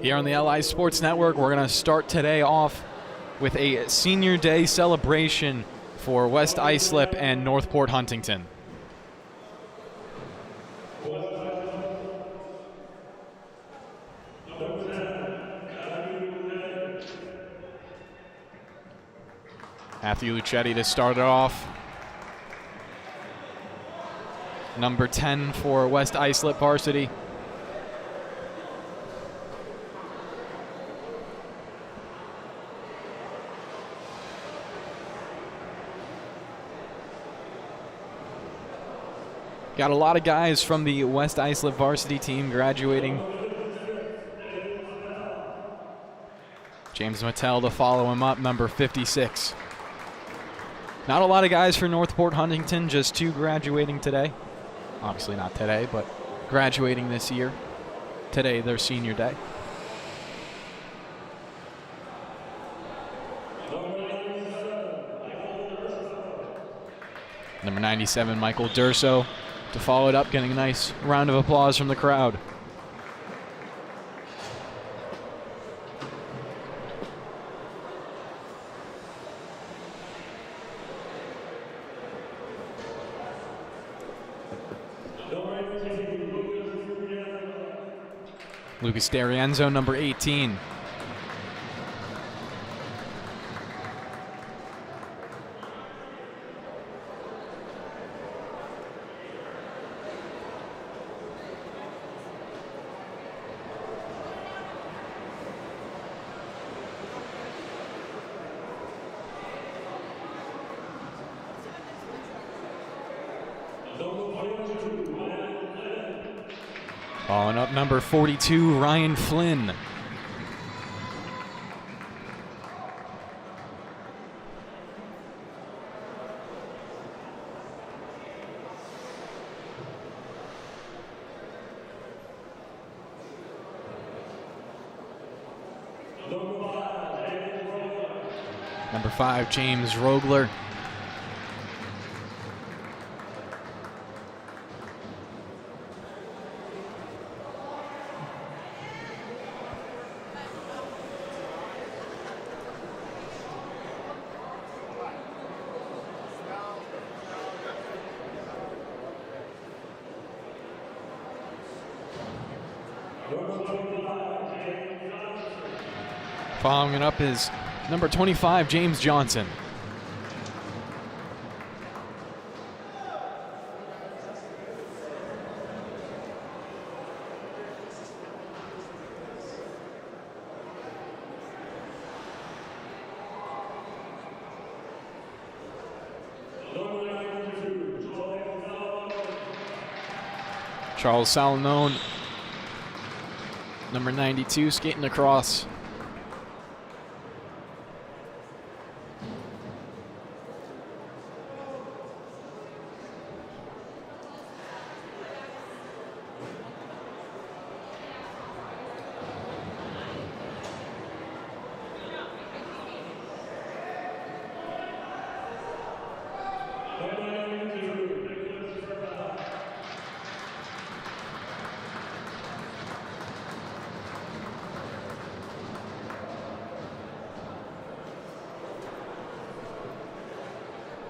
Here on the LI Sports Network, we're going to start today off with a Senior Day celebration for West Islip and Northport Huntington. Matthew Lucetti to start it off. Number 10 for West Islip Varsity. Got a lot of guys from the West Islip Varsity team graduating. James Mattel to follow him up, number 56. Not a lot of guys for Northport Huntington, just 2 graduating today. Obviously not today, but graduating this year. Today, their senior day. Number 97, Michael Durso, to follow it up, getting a nice round of applause from the crowd. Lucas D'Arienzo, number 18. Following up, number 42, Ryan Flynn. Number 5, James Rogler. Following it up is number 25, James Johnson. Charles Salamone, number 92, skating across.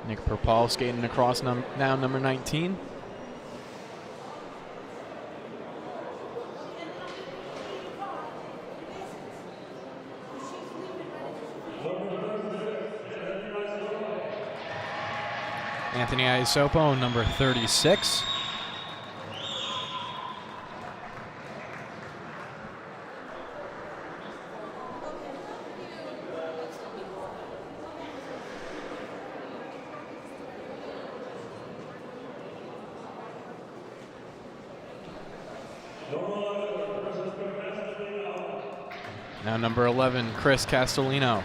Nick Perpall skating across now, number 19. Anthony Iasopo, number 36. Now number 11, Chris Castellino.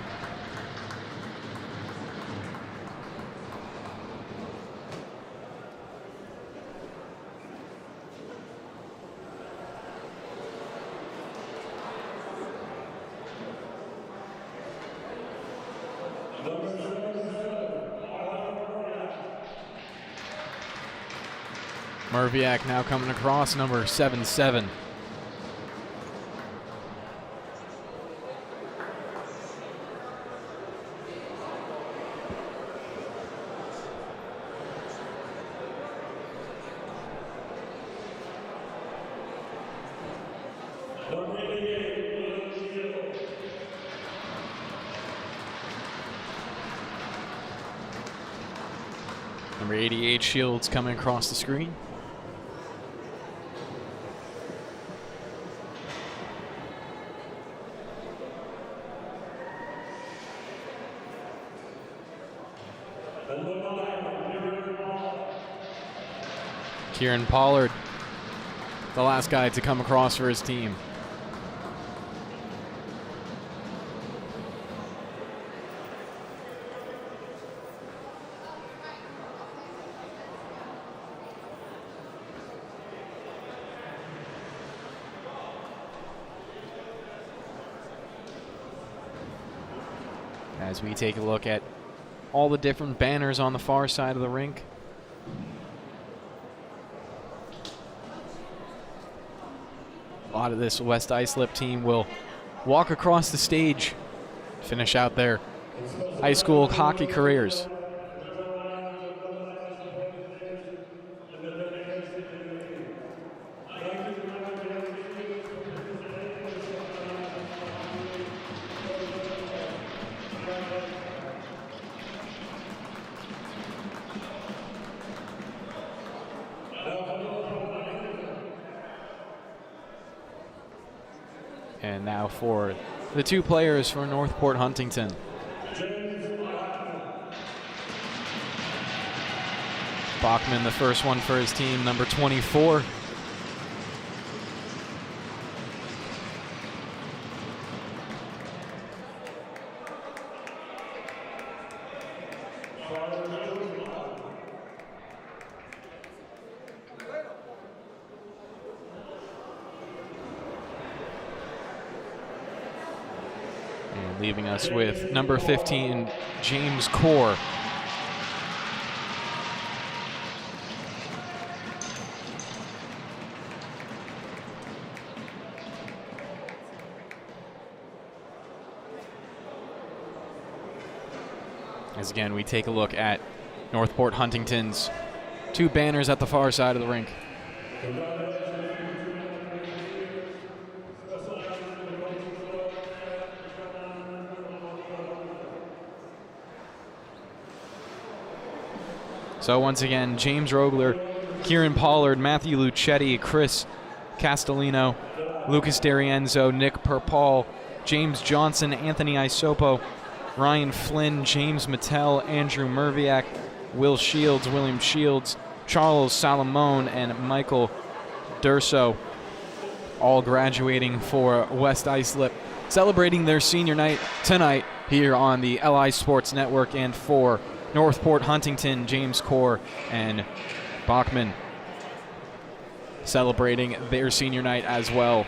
Merviak now coming across, number 77. Number 88, Shields, coming across the screen. Kieran Pollard, the last guy to come across for his team. As we take a look at all the different banners on the far side of the rink. A lot of this West Islip team will walk across the stage, finish out their high school hockey careers. And now for the two players for Northport Huntington. Bachman, the first one for his team, number 24. Leaving us with number 15, James Core. As again, we take a look at Northport Huntington's two banners at the far side of the rink. So once again, James Rogler, Kieran Pollard, Matthew Lucetti, Chris Castellino, Lucas D'Arienzo, Nick Perpall, James Johnson, Anthony Isopo, Ryan Flynn, James Mattel, Andrew Merviak, Will Shields, William Shields, Charles Salomone, and Michael Durso, all graduating for West Islip, celebrating their senior night tonight here on the LI Sports Network. And for Northport Huntington, James Core and Bachman celebrating their senior night as well.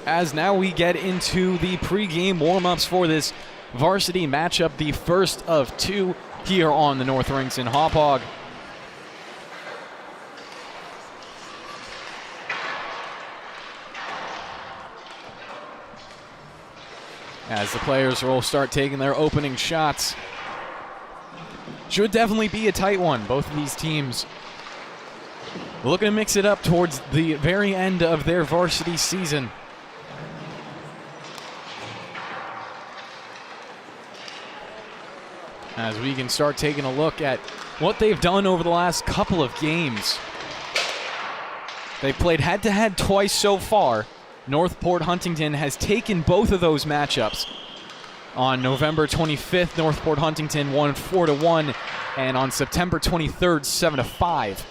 As now we get into the pregame warm-ups for this varsity matchup, the first of two here on the North Rinks in Hauppauge. As the players will start taking their opening shots. Should definitely be a tight one. Both of these teams looking to mix it up towards the very end of their varsity season. As we can start taking a look at what they've done over the last couple of games. They've played head-to-head twice so far. Northport Huntington has taken both of those matchups. On November 25th, Northport Huntington won 4-1, and on September 23rd, 7-5.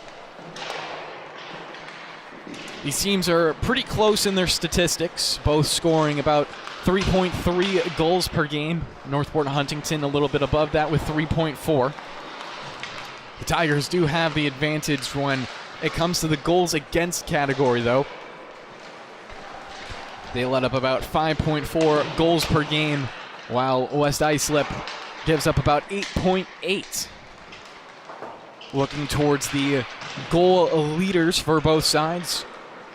These teams are pretty close in their statistics, both scoring about 3.3 goals per game. Northport Huntington a little bit above that with 3.4. The Tigers do have the advantage when it comes to the goals against category, though. They let up about 5.4 goals per game, while West Islip gives up about 8.8. Looking towards the goal leaders for both sides,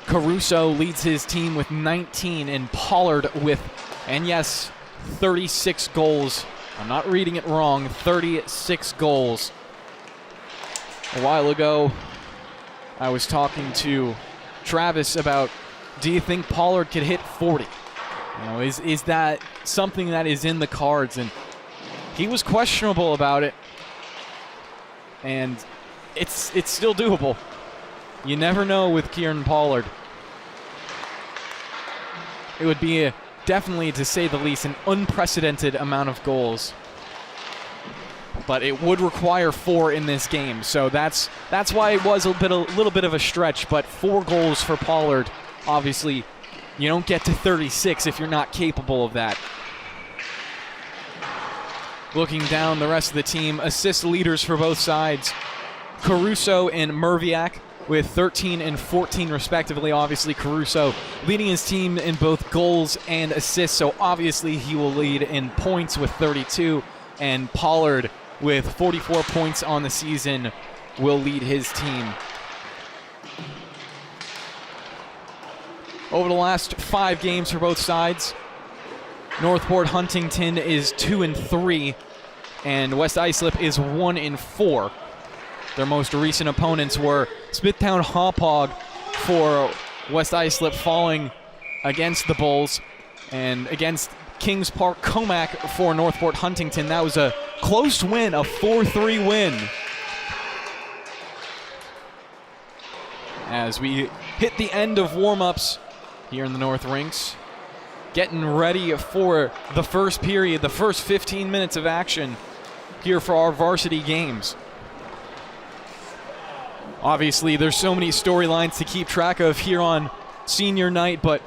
Caruso leads his team with 19, and Pollard with, and yes, 36 goals. I'm not reading it wrong, 36 goals. A while ago, I was talking to Travis about, do you think Pollard could hit 40? You know, is that something that is in the cards? And He was questionable about it, and it's still doable. You never know with Kieran Pollard. It would be definitely, to say the least, an unprecedented amount of goals. But it would require 4 in this game, so that's why it was a little bit of a stretch. But 4 goals for Pollard, obviously, you don't get to 36 if you're not capable of that. Looking down the rest of the team, assist leaders for both sides. Caruso and Merviak with 13 and 14 respectively. Obviously, Caruso leading his team in both goals and assists, so obviously he will lead in points with 32, and Pollard with 44 points on the season will lead his team. Over the last 5 games for both sides, Northport Huntington is 2-3, and West Islip is 1-4. Their most recent opponents were Smithtown Hauppauge for West Islip, falling against the Bulls, and against Kings Park Comac for Northport Huntington. That was a close win, a 4-3 win. As we hit the end of warm-ups here in the North Rinks, getting ready for the first period, the first 15 minutes of action here for our varsity games. Obviously, there's so many storylines to keep track of here on senior night, but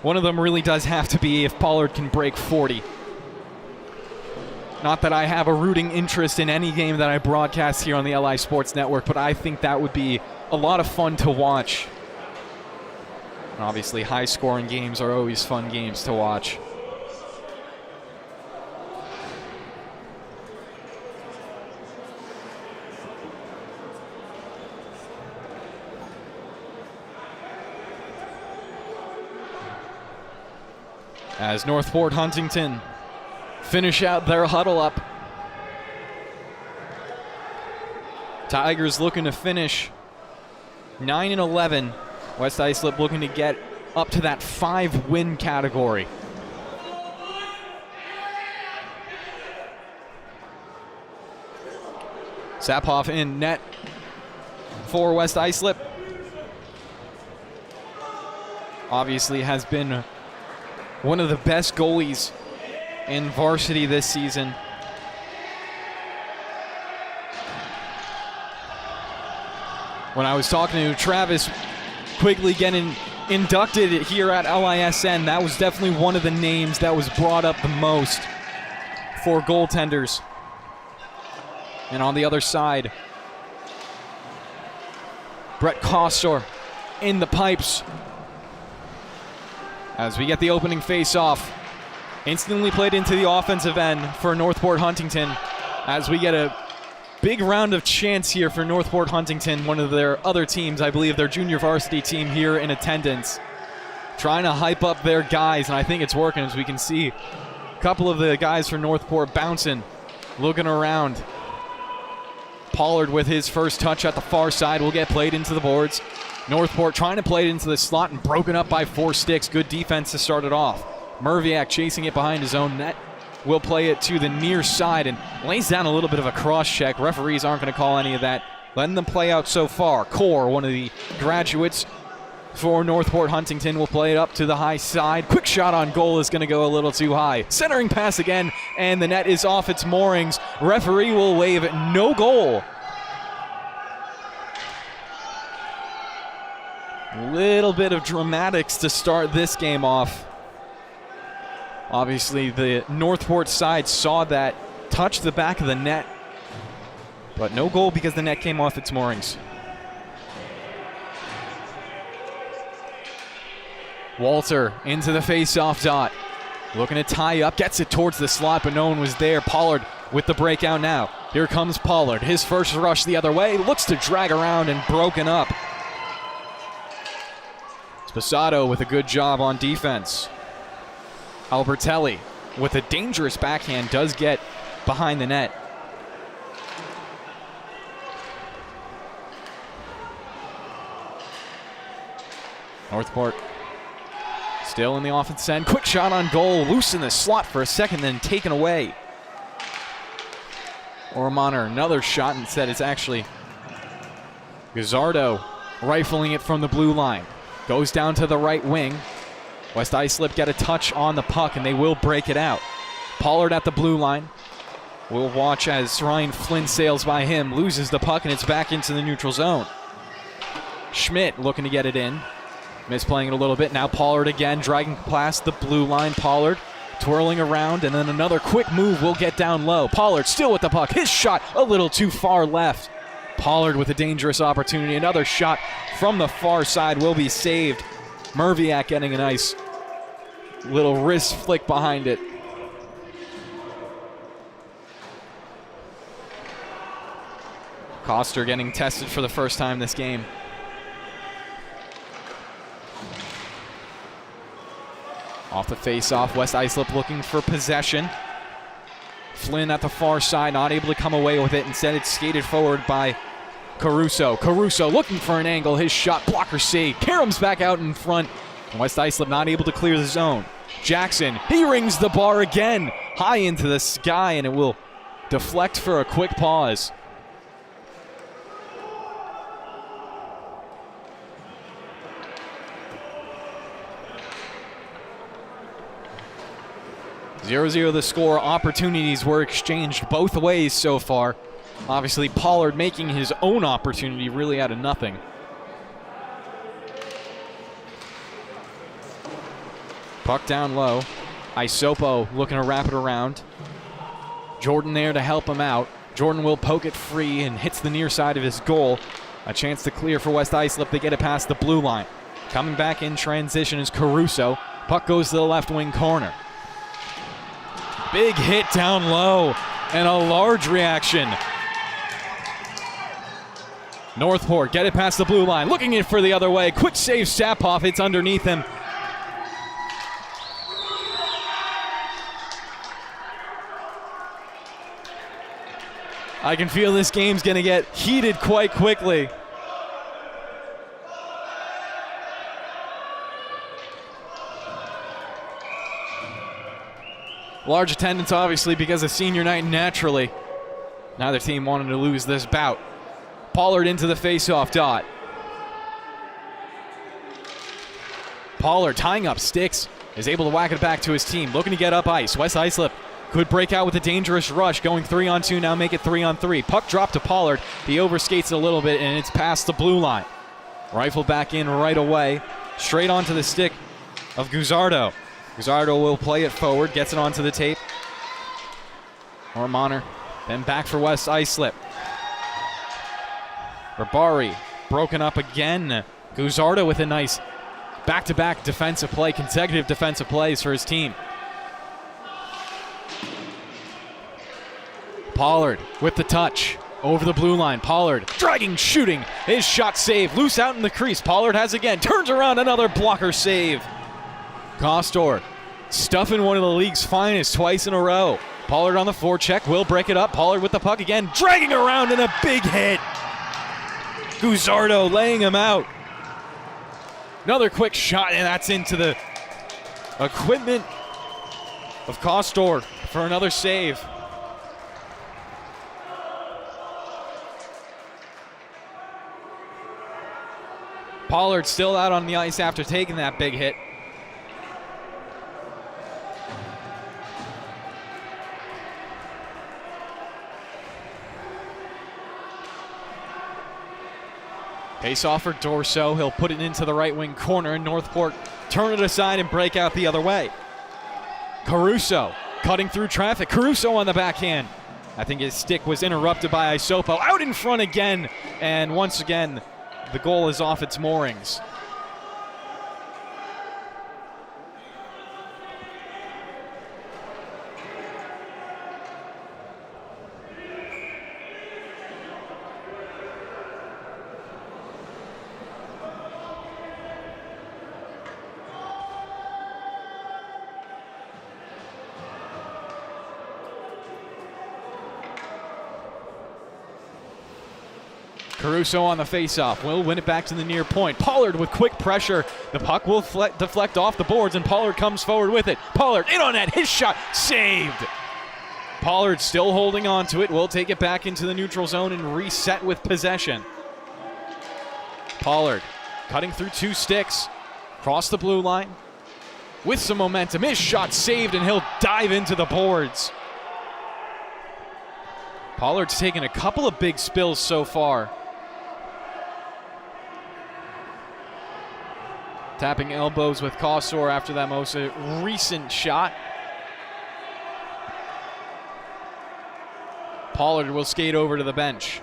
one of them really does have to be if Pollard can break 40. Not that I have a rooting interest in any game that I broadcast here on the LI Sports Network, but I think that would be a lot of fun to watch. And obviously, high-scoring games are always fun games to watch. As Northport Huntington finish out their huddle up. Tigers looking to finish 9-11. West Islip looking to get up to that 5-win category. Saphoff in net for West Islip. Obviously has been one of the best goalies in varsity this season. When I was talking to Travis Quigley getting inducted here at LISN, that was definitely one of the names that was brought up the most for goaltenders. And on the other side, Brett Kostor in the pipes. As we get the opening face-off, instantly played into the offensive end for Northport Huntington. As we get a big round of chants here for Northport Huntington, one of their other teams, I believe their junior varsity team here in attendance, trying to hype up their guys, and I think it's working, as we can see a couple of the guys for Northport bouncing, looking around. Pollard with his first touch at the far side will get played into the boards. Northport trying to play it into the slot and broken up by 4 sticks. Good defense to start it off. Merviak chasing it behind his own net. Will play it to the near side and lays down a little bit of a cross check. Referees aren't going to call any of that. Letting them play out so far. Core, one of the graduates for Northport Huntington, will play it up to the high side. Quick shot on goal is going to go a little too high. Centering pass again, and the net is off its moorings. Referee will wave no goal. Little bit of dramatics to start this game off. Obviously, the Northport side saw that, touched the back of the net, but no goal because the net came off its moorings. Walter into the face-off dot. Looking to tie up, gets it towards the slot, but no one was there. Pollard with the breakout now. Here comes Pollard. His first rush the other way, looks to drag around and broken up. Sposato with a good job on defense. Albertelli with a dangerous backhand does get behind the net. Northport still in the offense end. Quick shot on goal. Loose in the slot for a second, then taken away. Ormaner, another shot. Instead, it's actually Guzzardo rifling it from the blue line. Goes down to the right wing. West Islip get a touch on the puck, and they will break it out. Pollard at the blue line. We'll watch as Ryan Flynn sails by him, loses the puck, and it's back into the neutral zone. Schmidt looking to get it in. Misplaying it a little bit. Now Pollard again, dragging past the blue line. Pollard twirling around, and then another quick move will get down low. Pollard still with the puck. His shot a little too far left. Pollard with a dangerous opportunity. Another shot from the far side will be saved. Merviak getting a nice little wrist flick behind it. Koster getting tested for the first time this game. Off the face-off, West Islip looking for possession. Flynn at the far side, not able to come away with it. Instead, it's skated forward by Caruso. Caruso looking for an angle. His shot blocker save. Karam's back out in front. West Islip not able to clear the zone. Jackson, he rings the bar again. High into the sky, and it will deflect for a quick pause. Zero-zero the score. Opportunities were exchanged both ways so far. Obviously, Pollard making his own opportunity really out of nothing. Puck down low. Isopo looking to wrap it around. Jordan there to help him out. Jordan will poke it free and hits the near side of his goal. A chance to clear for West Islip. They get it past the blue line. Coming back in transition is Caruso. Puck goes to the left wing corner. Big hit down low and a large reaction. Northport get it past the blue line. Looking it for the other way. Quick save, Sapoff. It's underneath him. I can feel this game's going to get heated quite quickly. Large attendance, obviously, because of senior night naturally. Neither team wanted to lose this bout. Pollard into the face-off dot. Pollard tying up sticks, is able to whack it back to his team, looking to get up ice. West Islip could break out with a dangerous rush, going 3-on-2, now make it 3-on-3. Puck drop to Pollard. He overskates it a little bit, and it's past the blue line. Rifle back in right away, straight onto the stick of Guzzardo. Guzzardo will play it forward, gets it onto the tape. Ormaner, then back for West Islip. Ribari broken up again. Guzzardo with a nice back-to-back defensive play, consecutive defensive plays for his team. Pollard with the touch over the blue line. Pollard dragging, shooting. His shot saved. Loose out in the crease. Pollard has again. Turns around, another blocker save. Kostor stuffing one of the league's finest twice in a row. Pollard on the forecheck, will break it up. Pollard with the puck again, dragging around in a big hit. Guzzardo laying him out. Another quick shot, and that's into the equipment of Kostor for another save. Pollard still out on the ice after taking that big hit. Face off for Dorso. He'll put it into the right wing corner, and Northport turn it aside and break out the other way. Caruso cutting through traffic. Caruso on the backhand. I think his stick was interrupted by Isopo. Out in front again, and once again, the goal is off its moorings. Caruso on the faceoff will win it back to the near point. Pollard with quick pressure. The puck will deflect off the boards, and Pollard comes forward with it. Pollard in on net. His shot saved. Pollard still holding on to it. Will take it back into the neutral zone and reset with possession. Pollard cutting through 2 sticks. Across the blue line. With some momentum. His shot saved, and he'll dive into the boards. Pollard's taken a couple of big spills so far. Tapping elbows with Kosor after that most recent shot. Pollard will skate over to the bench.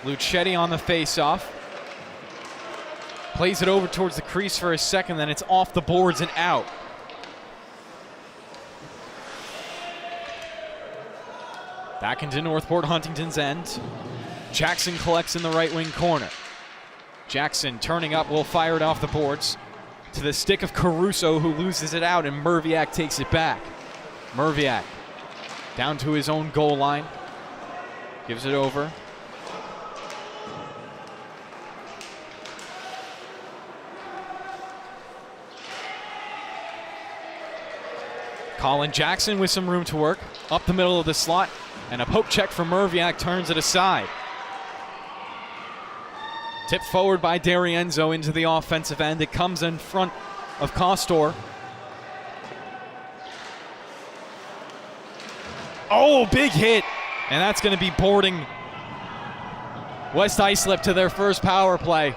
Lucetti on the face-off. Plays it over towards the crease for a second, then it's off the boards and out. Back into Northport Huntington's end. Jackson collects in the right wing corner. Jackson turning up, will fire it off the boards to the stick of Caruso, who loses it out, and Merviak takes it back. Merviak down to his own goal line. Gives it over. Colin Jackson with some room to work. Up the middle of the slot. And a poke check from Merviak turns it aside. Tipped forward by D'Arienzo into the offensive end. It comes in front of Kostor. Oh, big hit. And that's going to be boarding West Islip to their first power play.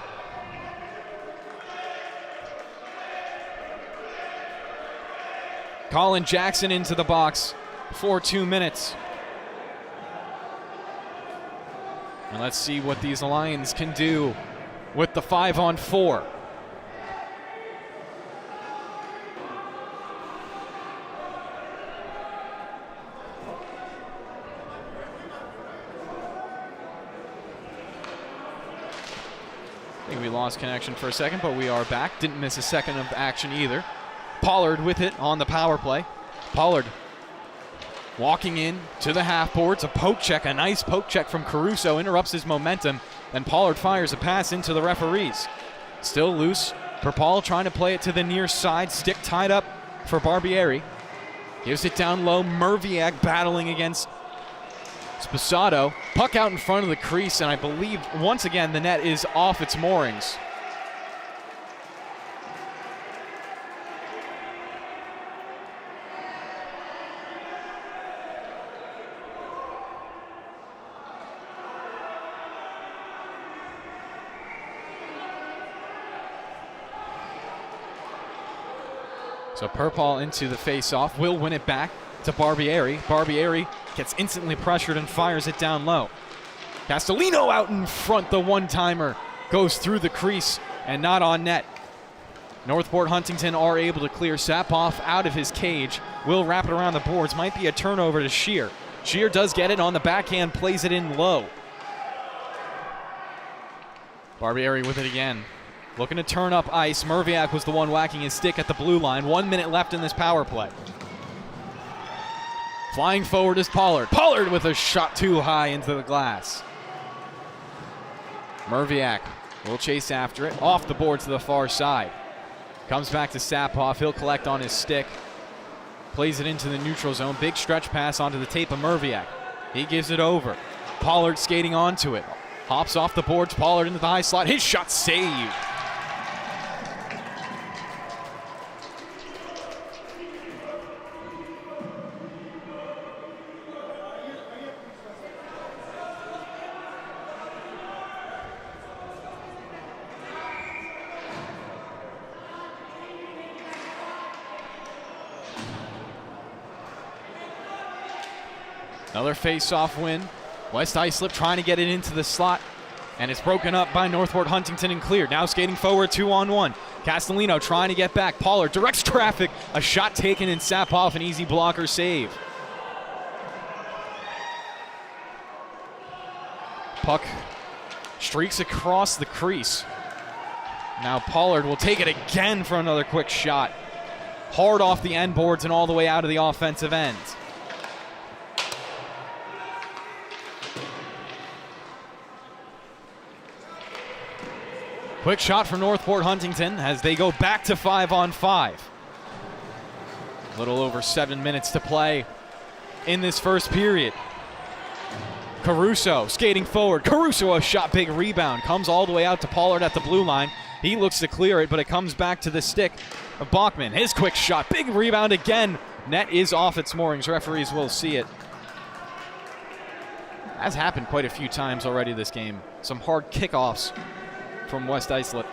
Colin Jackson into the box for 2 minutes. And let's see what these Lions can do with the 5-on-4. I think we lost connection for a second, but we are back. Didn't miss a second of action either. Pollard with it on the power play. Pollard walking in to the half boards. A poke check, a nice poke check from Caruso, interrupts his momentum, and Pollard fires a pass into the referees. Still loose. Perpall trying to play it to the near side. Stick tied up for Barbieri. Gives it down low. Merviak battling against Sposato. Puck out in front of the crease, and I believe once again the net is off its moorings. So Perpall into the face-off, will win it back to Barbieri. Barbieri gets instantly pressured and fires it down low. Castellino out in front, the one-timer goes through the crease and not on net. Northport Huntington are able to clear Sapoff out of his cage. Will wrap it around the boards, might be a turnover to Shear. Shear does get it on the backhand, plays it in low. Barbieri with it again. Looking to turn up ice. Merviak was the one whacking his stick at the blue line. 1 minute left in this power play. Flying forward is Pollard. Pollard with a shot too high into the glass. Merviak will chase after it. Off the board to the far side. Comes back to Sapoff. He'll collect on his stick. Plays it into the neutral zone. Big stretch pass onto the tape of Merviak. He gives it over. Pollard skating onto it. Hops off the boards. Pollard into the high slot. His shot saved. Another face-off win. West Islip trying to get it into the slot, and it's broken up by Northport Huntington and cleared. Now skating forward, 2-on-1. Castellino trying to get back. Pollard directs traffic. A shot taken and Sapoff, an easy blocker save. Puck streaks across the crease. Now Pollard will take it again for another quick shot. Hard off the end boards and all the way out of the offensive end. Quick shot for Northport Huntington as they go back to 5-on-5. A little over 7 minutes to play in this first period. Caruso skating forward. Caruso a shot, big rebound. Comes all the way out to Pollard at the blue line. He looks to clear it, but it comes back to the stick of Bachman. His quick shot, big rebound again. Net is off its moorings. Referees will see it. Has happened quite a few times already this game. Some hard kickoffs from West Islip.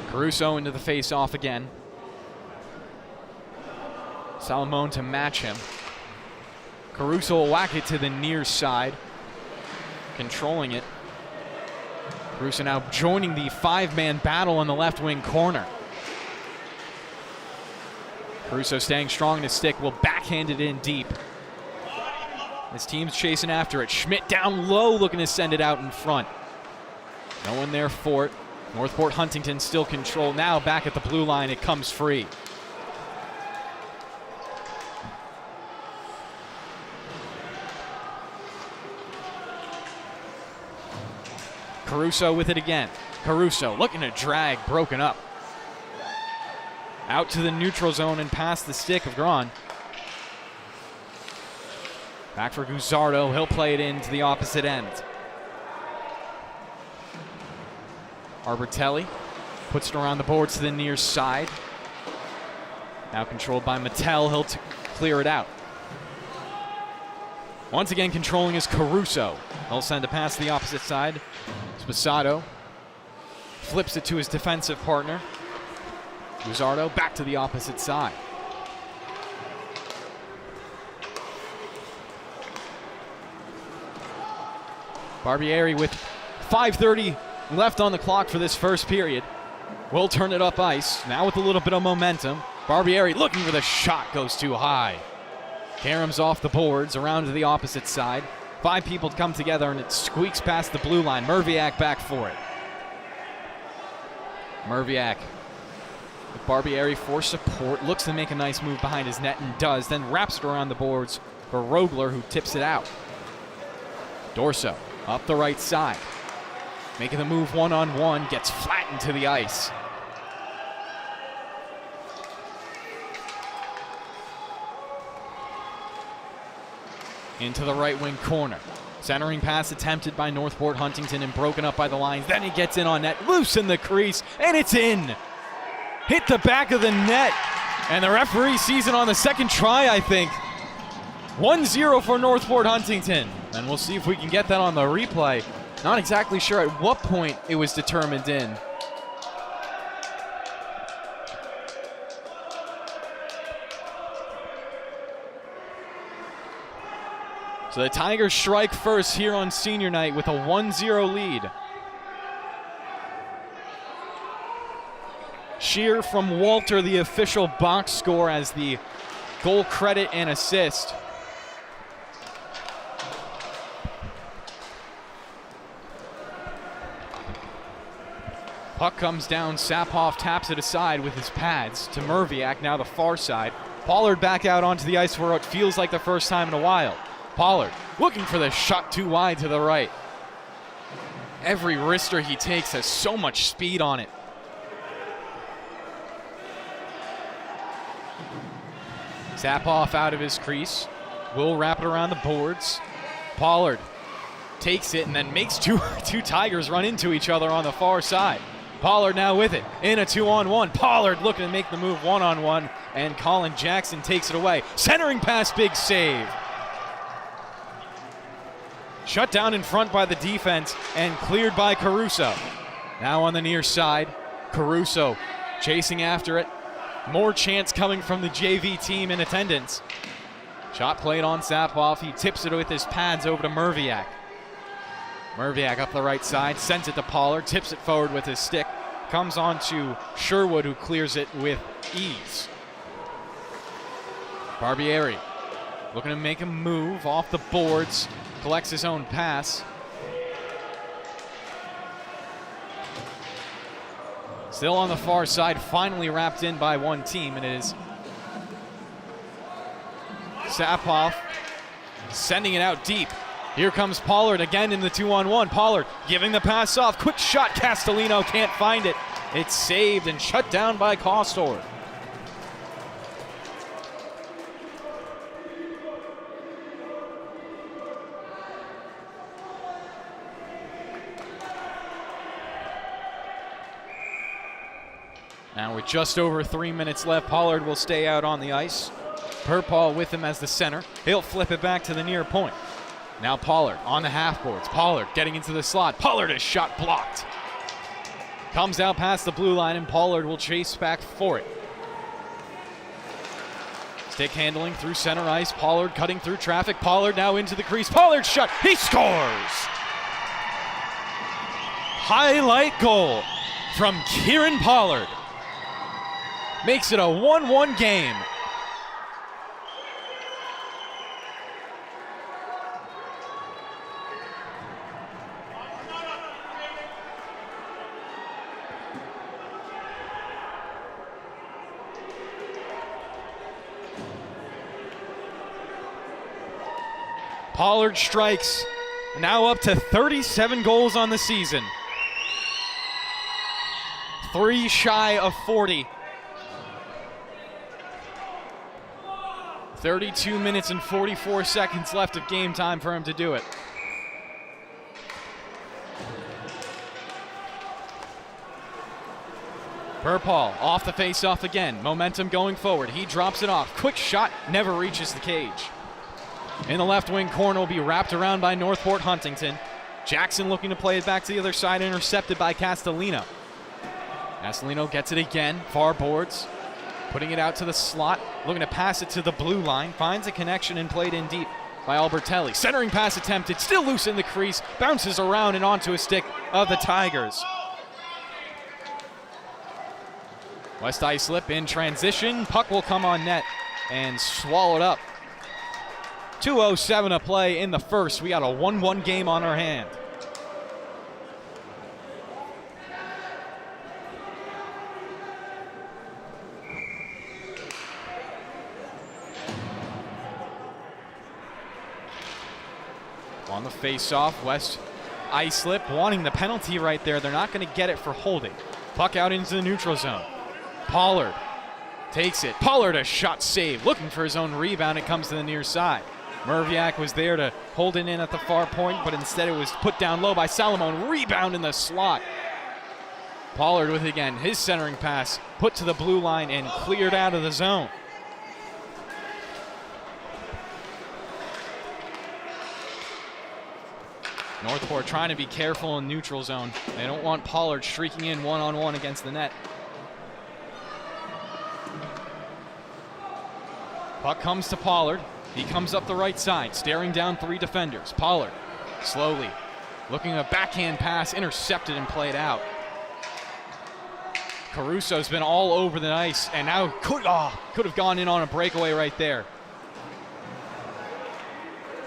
Caruso into the face-off again. Salomon to match him. Caruso will whack it to the near side, controlling it. Caruso now joining the 5-man battle in the left wing corner. Caruso staying strong in his stick, will backhand it in deep. His team's chasing after it. Schmidt down low, looking to send it out in front. No one there for it. Northport Huntington still control. Now back at the blue line, it comes free. Caruso with it again. Caruso looking to drag, broken up. Out to the neutral zone and past the stick of Gron. Back for Guzzardo. He'll play it into the opposite end. Arbertelli puts it around the boards to the near side. Now controlled by Mattel. He'll clear it out. Once again controlling is Caruso. He'll send a pass to the opposite side. Sposato flips it to his defensive partner. Guzzardo back to the opposite side. Barbieri with 5:30 left on the clock for this first period. Will turn it up ice. Now with a little bit of momentum. Barbieri looking for the shot, goes too high. Karam's off the boards, around to the opposite side. 5 people come together and it squeaks past the blue line. Merviak back for it. Merviak with Barbieri for support. Looks to make a nice move behind his net and does. Then wraps it around the boards for Rogler, who tips it out. Dorso up the right side. Making the move one-on-one, gets flattened to the ice. Into the right wing corner. Centering pass attempted by Northport Huntington and broken up by the lines. Then he gets in on net, loose in the crease, and it's in. Hit the back of the net, and the referee sees it on the second try, I think. 1-0 for Northport Huntington, and we'll see if we can get that on the replay. Not exactly sure at what point it was determined in. So the Tigers strike first here on senior night with a 1-0 lead. Shear from Walter, the official box score, as the goal credit and assist. Puck comes down, Saphoff taps it aside with his pads to Merviak, now the far side. Pollard back out onto the ice where it feels like the first time in a while. Pollard looking for the shot too wide to the right. Every wrister he takes has so much speed on it. Saphoff out of his crease. Will wrap it around the boards. Pollard takes it and then makes two Tigers run into each other on the far side. Pollard now with it in a 2-on-1. Pollard looking to make the move 1-on-1, and Colin Jackson takes it away. Centering pass, big save. Shut down in front by the defense and cleared by Caruso. Now on the near side, Caruso chasing after it. More chance coming from the JV team in attendance. Shot played on Saphoff. He tips it with his pads over to Merviak. Merviak up the right side, sends it to Pollard, tips it forward with his stick. Comes on to Sherwood, who clears it with ease. Barbieri looking to make a move off the boards. Collects his own pass. Still on the far side, finally wrapped in by one team, and it is Sapoff sending it out deep. Here comes Pollard again in the 2-on-1. Pollard giving the pass off. Quick shot. Castellino can't find it. It's saved and shut down by Costor. Now with just over 3 minutes left, Pollard will stay out on the ice. Purpaw with him as the center. He'll flip it back to the near point. Now Pollard on the half boards. Pollard getting into the slot. Pollard is shot blocked. Comes out past the blue line, and Pollard will chase back for it. Stick handling through center ice. Pollard cutting through traffic. Pollard now into the crease. Pollard shot. He scores! Highlight goal from Kieran Pollard. Makes it a 1-1 game. Pollard strikes, now up to 37 goals on the season. 3 shy of 40. 32 minutes and 44 seconds left of game time for him to do it. Purpaw off the face-off again. Momentum going forward. He drops it off. Quick shot, never reaches the cage. In the left wing corner will be wrapped around by Northport Huntington. Jackson looking to play it back to the other side, intercepted by Castellino. Castellino gets it again, far boards, putting it out to the slot, looking to pass it to the blue line, finds a connection and played in deep by Albertelli. Centering pass attempted, still loose in the crease, bounces around and onto a stick of the Tigers. West Islip in transition, puck will come on net and swallowed up. 2:07 to play in the first. We got a 1-1 game on our hand. On the face-off, West Islip wanting the penalty right there. They're not going to get it for holding. Puck out into the neutral zone. Pollard takes it. Pollard, a shot save. Looking for his own rebound. It comes to the near side. Merviak was there to hold it in at the far point, but instead it was put down low by Salomon. Rebound in the slot. Pollard with, again, his centering pass put to the blue line and cleared out of the zone. Northport trying to be careful in neutral zone. They don't want Pollard streaking in one-on-one against the net. Puck comes to Pollard. He comes up the right side, staring down 3 defenders. Pollard, slowly, looking at a backhand pass, intercepted and played out. Caruso's been all over the ice, and now could have gone in on a breakaway right there.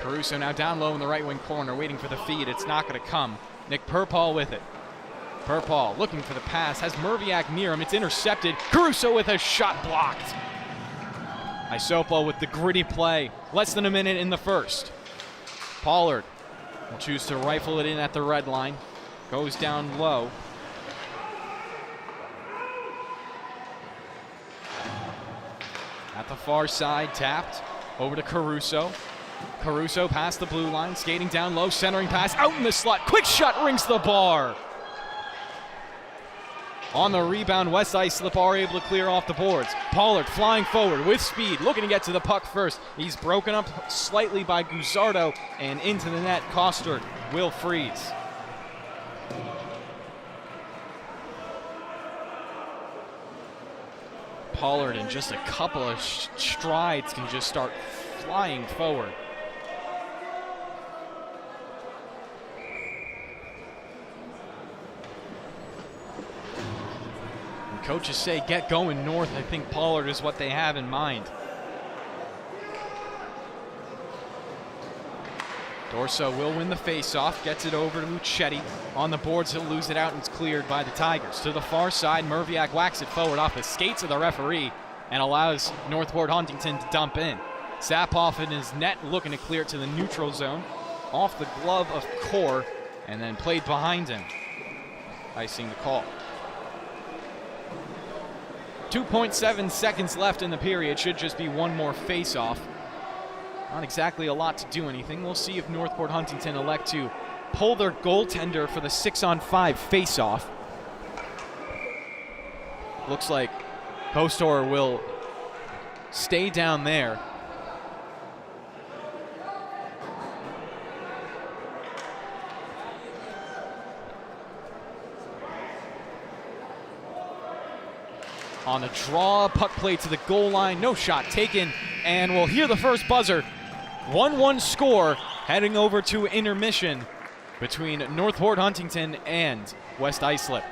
Caruso now down low in the right wing corner, waiting for the feed. It's not going to come. Nick Purpaw with it. Purpaw looking for the pass, has Merviak near him. It's intercepted. Caruso with a shot blocked. Isopo with the gritty play. Less than a minute in the first. Pollard will choose to rifle it in at the red line. Goes down low. At the far side, tapped. Over to Caruso. Caruso past the blue line, skating down low, centering pass, out in the slot. Quick shot rings the bar. On the rebound, West Islip are able to clear off the boards. Pollard flying forward with speed, looking to get to the puck first. He's broken up slightly by Guzardo, and into the net, Coster will freeze. Pollard in just a couple of strides can just start flying forward. Coaches say get going north. I think Pollard is what they have in mind. Dorso will win the faceoff, gets it over to Luchetti. On the boards, he'll lose it out, and it's cleared by the Tigers. To the far side, Merviak whacks it forward off the skates of the referee and allows Northport Huntington to dump in. Sapoff in his net, looking to clear it to the neutral zone. Off the glove of Core, and then played behind him. Icing the call. 2.7 seconds left in the period. Should just be one more face-off. Not exactly a lot to do anything. We'll see if Northport Huntington elect to pull their goaltender for the 6-on-5 face-off. Looks like Postor will stay down there. On a draw, puck play to the goal line, no shot taken, and we'll hear the first buzzer. 1-1 score, heading over to intermission between Northport Huntington and West Islip.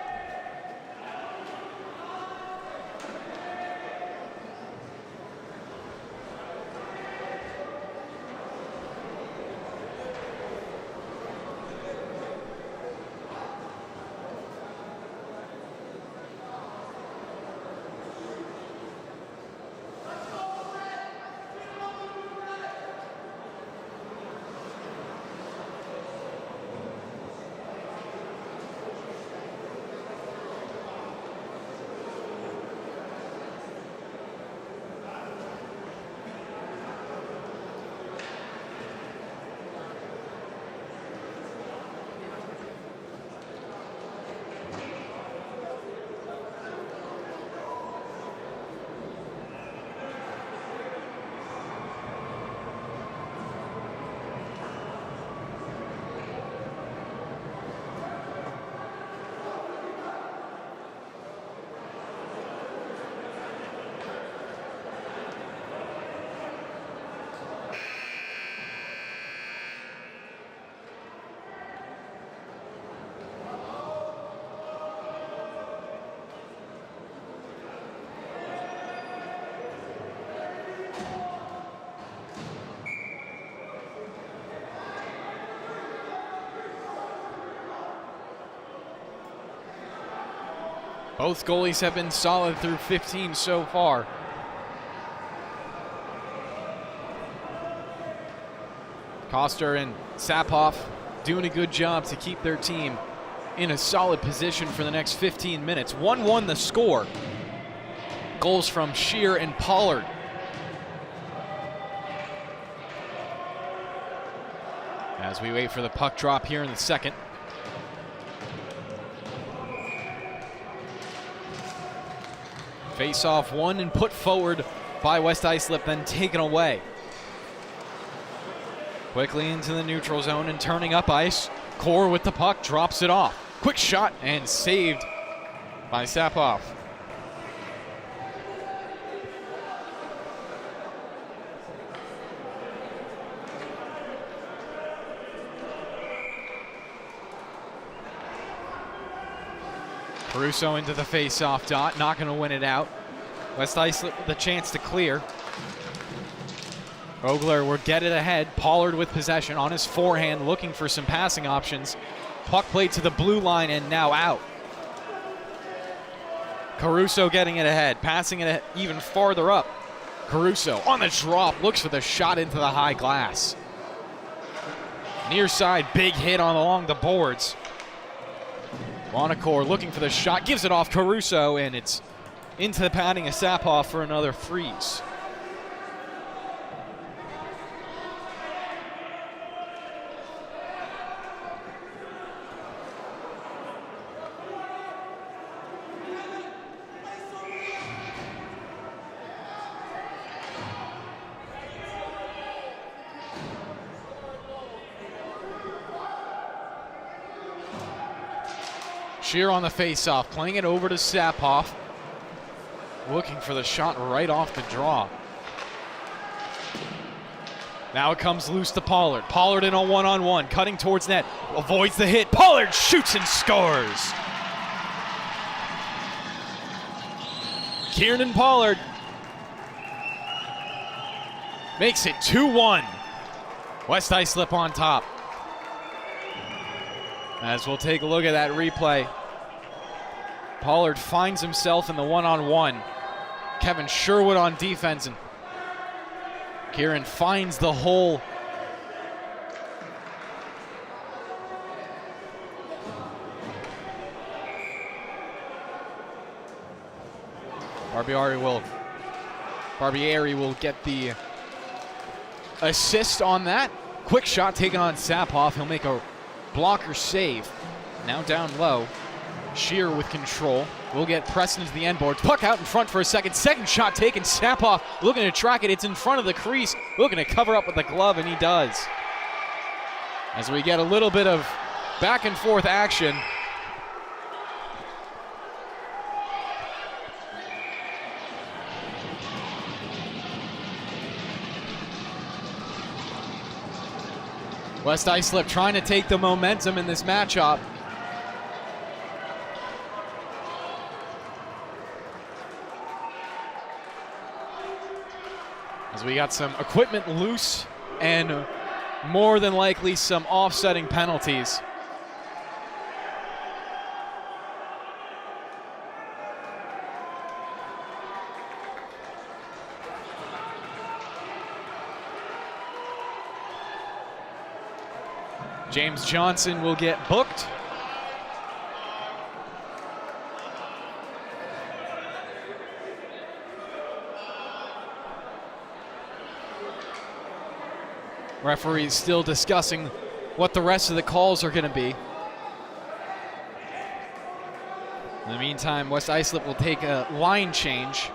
Both goalies have been solid through 15 so far. Koster and Sapoff doing a good job to keep their team in a solid position for the next 15 minutes. 1-1 the score. Goals from Shear and Pollard. As we wait for the puck drop here in the second. Face-off won and put forward by West Islip, then taken away. Quickly into the neutral zone and turning up ice. Core with the puck, drops it off. Quick shot and saved by Sapoff. Caruso into the face-off dot, not going to win it out. West Islip with a chance to clear. Ogler will get it ahead. Pollard with possession on his forehand, looking for some passing options. Puck played to the blue line and now out. Caruso getting it ahead, passing it even farther up. Caruso on the drop, looks for the shot into the high glass. Near side, big hit along the boards. Monacore looking for the shot, gives it off Caruso, and it's into the padding of Sapoff for another freeze. Shear on the face-off, playing it over to Sapoff. Looking for the shot right off the draw. Now it comes loose to Pollard. Pollard in a one-on-one, cutting towards net. Avoids the hit. Pollard shoots and scores. Kieran Pollard makes it 2-1. West Islip on top. As we'll take a look at that replay. Pollard finds himself in the one-on-one. Kevin Sherwood on defense, and Kieran finds the hole. Barbieri will get the assist on that. Quick shot taken on Sapoff. He'll make a blocker save. Now down low. Shear with control. We'll get Preston into the end boards. Puck out in front for a second. Second shot taken. Sapoff looking to track it. It's in front of the crease. Looking to cover up with the glove, and he does. As we get a little bit of back and forth action. West Islip trying to take the momentum in this matchup. As we got some equipment loose and more than likely some offsetting penalties. James Johnson will get booked. Referees still discussing what the rest of the calls are going to be. In the meantime, West Islip will take a line change.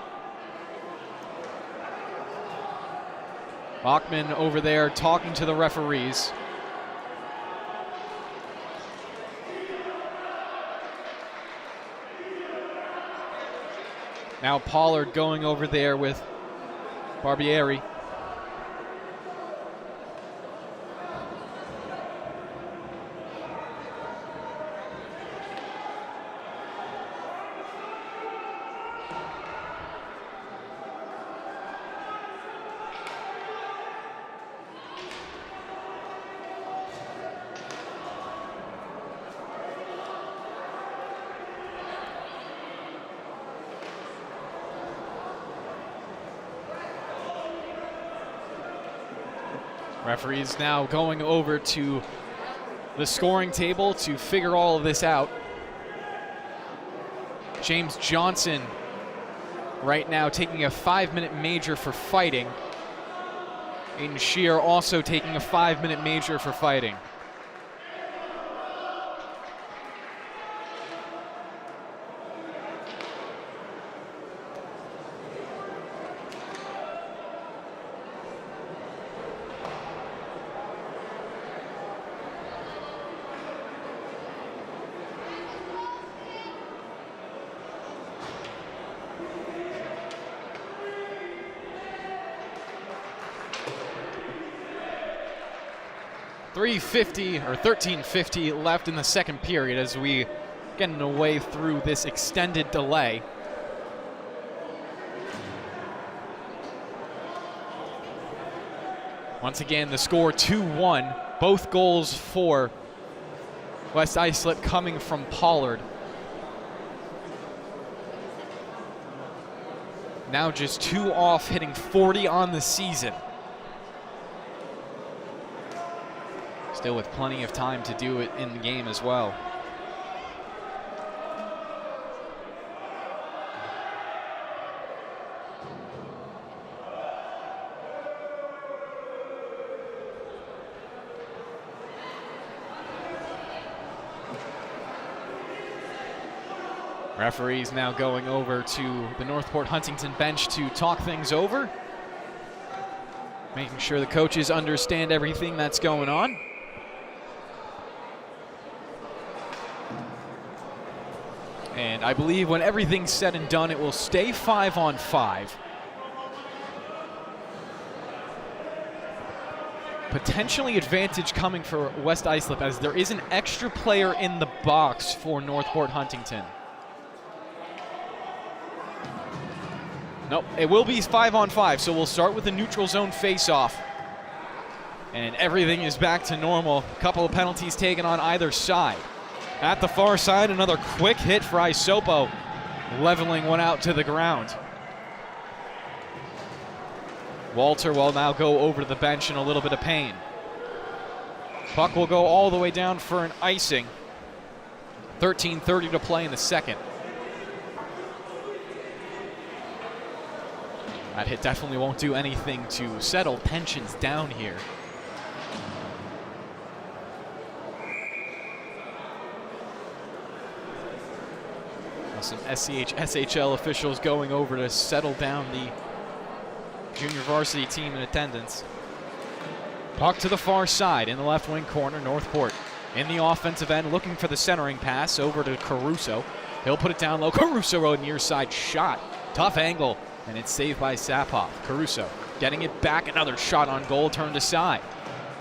Bachman over there talking to the referees. Now Pollard going over there with Barbieri. Referees now going over to the scoring table to figure all of this out. James Johnson right now taking a 5-minute major for fighting. Aiden Shear also taking a 5-minute major for fighting. $13:50 left in the second period as we getting away through this extended delay. Once again, the score 2-1. Both goals for West Islip coming from Pollard. Now just 2 off, hitting 40 on the season. Still with plenty of time to do it in the game as well. Referees now going over to the Northport Huntington bench to talk things over, making sure the coaches understand everything that's going on. And I believe when everything's said and done, it will stay 5-on-5. Potentially advantage coming for West Islip as there is an extra player in the box for Northport Huntington. Nope, it will be 5-on-5, so we'll start with the neutral zone face-off. And everything is back to normal. A couple of penalties taken on either side. At the far side, another quick hit for Isopo, leveling one out to the ground. Walter will now go over to the bench in a little bit of pain. Puck will go all the way down for an icing. 13:30 to play in the second. That hit definitely won't do anything to settle tensions down here. Some SCHSHL officials going over to settle down the junior varsity team in attendance. Puck to the far side in the left wing corner. Northport in the offensive end looking for the centering pass over to Caruso. He'll put it down low. Caruso, a near side shot. Tough angle, and it's saved by Sapov. Caruso getting it back. Another shot on goal, turned aside.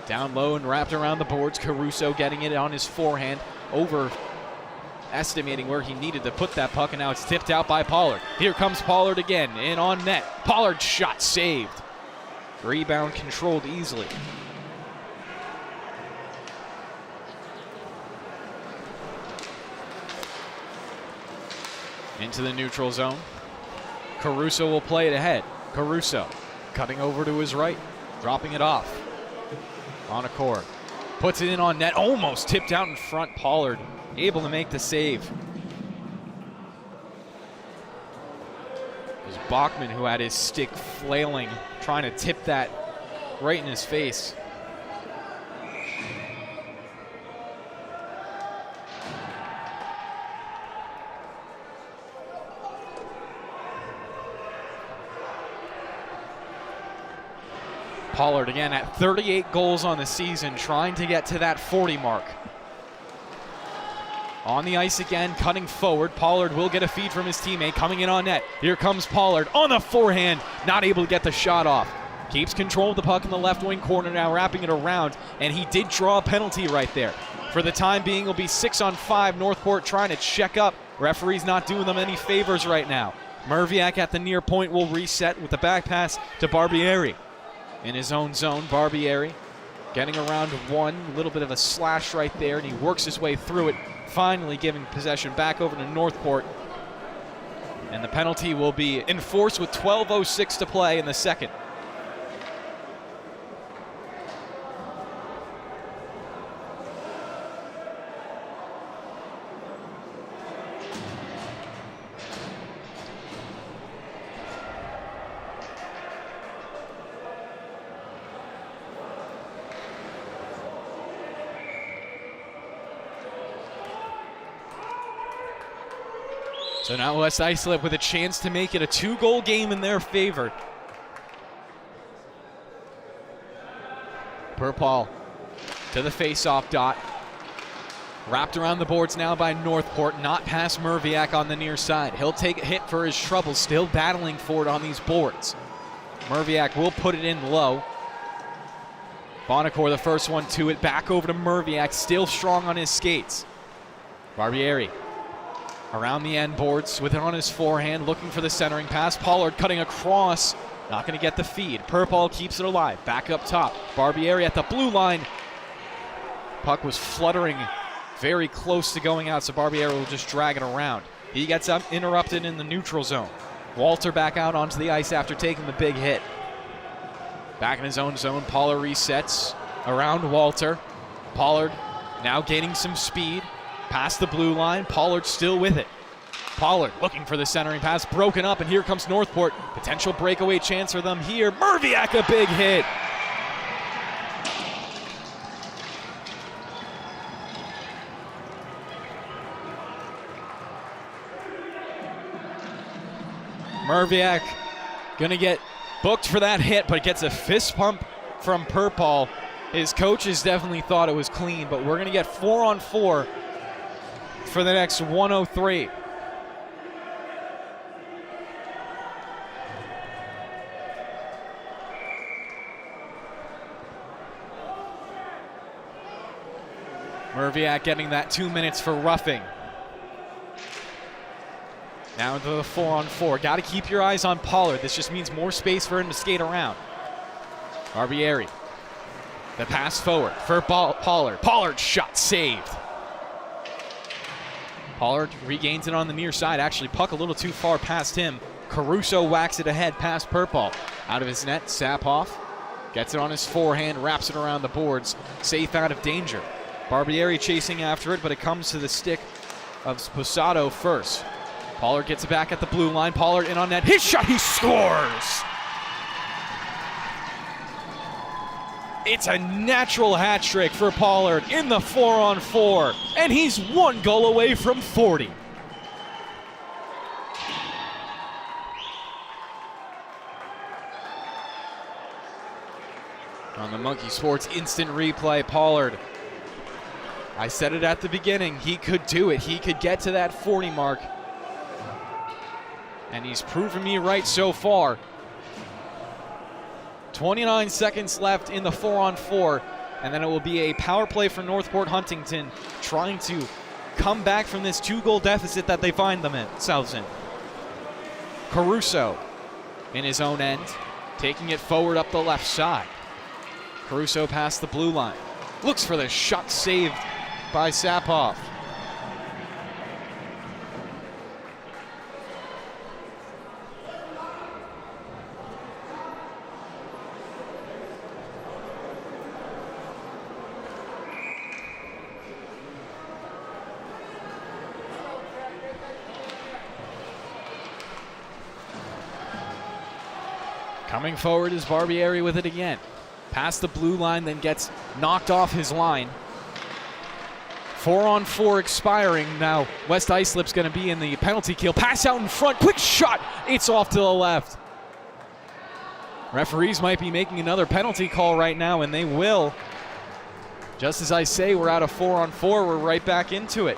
Down low and wrapped around the boards. Caruso getting it on his forehand, over estimating where he needed to put that puck, and now it's tipped out by Pollard. Here comes Pollard again, in on net. Pollard's shot saved. Rebound controlled easily. Into the neutral zone. Caruso will play it ahead. Caruso cutting over to his right, dropping it off. On a cord. Puts it in on net, almost tipped out in front. Pollard able to make the save. It was Bachman who had his stick flailing, trying to tip that right in his face. Pollard again at 38 goals on the season, trying to get to that 40 mark. On the ice again, cutting forward. Pollard will get a feed from his teammate, coming in on net. Here comes Pollard on the forehand, not able to get the shot off. Keeps control of the puck in the left wing corner, now wrapping it around, and he did draw a penalty right there. For the time being, it'll be 6-on-5. Northport trying to check up. Referee's not doing them any favors right now. Merviak at the near point will reset with the back pass to Barbieri. In his own zone, Barbieri getting around one, a little bit of a slash right there, and he works his way through it, finally giving possession back over to Northport. And the penalty will be enforced with 12:06 to play in the second. So now West Islip with a chance to make it a 2-goal game in their favor. Purpall to the face-off dot. Wrapped around the boards now by Northport, not past Merviak on the near side. He'll take a hit for his trouble, still battling for it on these boards. Merviak will put it in low. Bonacore the first one to it, back over to Merviak, still strong on his skates. Barbieri around the end boards with it on his forehand, looking for the centering pass. Pollard cutting across, not going to get the feed. Purpall keeps it alive, back up top. Barbieri at the blue line. Puck was fluttering very close to going out, so Barbieri will just drag it around. He gets up, interrupted in the neutral zone. Walter back out onto the ice after taking the big hit. Back in his own zone, Pollard resets around Walter. Pollard now gaining some speed. Past the blue line, Pollard still with it. Pollard looking for the centering pass, broken up, and here comes Northport. Potential breakaway chance for them here. Merviak, a big hit. Merviak gonna get booked for that hit, but gets a fist pump from Purpall. His coaches definitely thought it was clean, but we're gonna get 4-on-4 for the next 103. Merviak getting that 2 minutes for roughing. Now into the 4-on-4. Got to keep your eyes on Pollard. This just means more space for him to skate around. Barbieri. The pass forward for Pollard. Pollard's shot saved. Pollard regains it on the near side. Actually, puck a little too far past him. Caruso whacks it ahead past Purple. Out of his net, Sapoff gets it on his forehand, wraps it around the boards. Safe out of danger. Barbieri chasing after it, but it comes to the stick of Posado first. Pollard gets it back at the blue line. Pollard in on net. His shot, he scores! It's a natural hat trick for Pollard in the 4-on-4, and he's one goal away from 40. On the Monkey Sports instant replay, Pollard. I said it at the beginning, he could do it. He could get to that 40 mark. And he's proven me right so far. 29 seconds left in the 4-on-4, and then it will be a power play for Northport Huntington, trying to come back from this 2-goal deficit that they find themselves in. Caruso in his own end, taking it forward up the left side. Caruso past the blue line. Looks for the shot, saved by Sapoff. Coming forward is Barbieri with it again. Past the blue line, then gets knocked off his line. 4-on-4 expiring. Now West Islip's going to be in the penalty kill. Pass out in front. Quick shot. It's off to the left. Referees might be making another penalty call right now, and they will. Just as I say, we're out of 4-on-4. We're right back into it.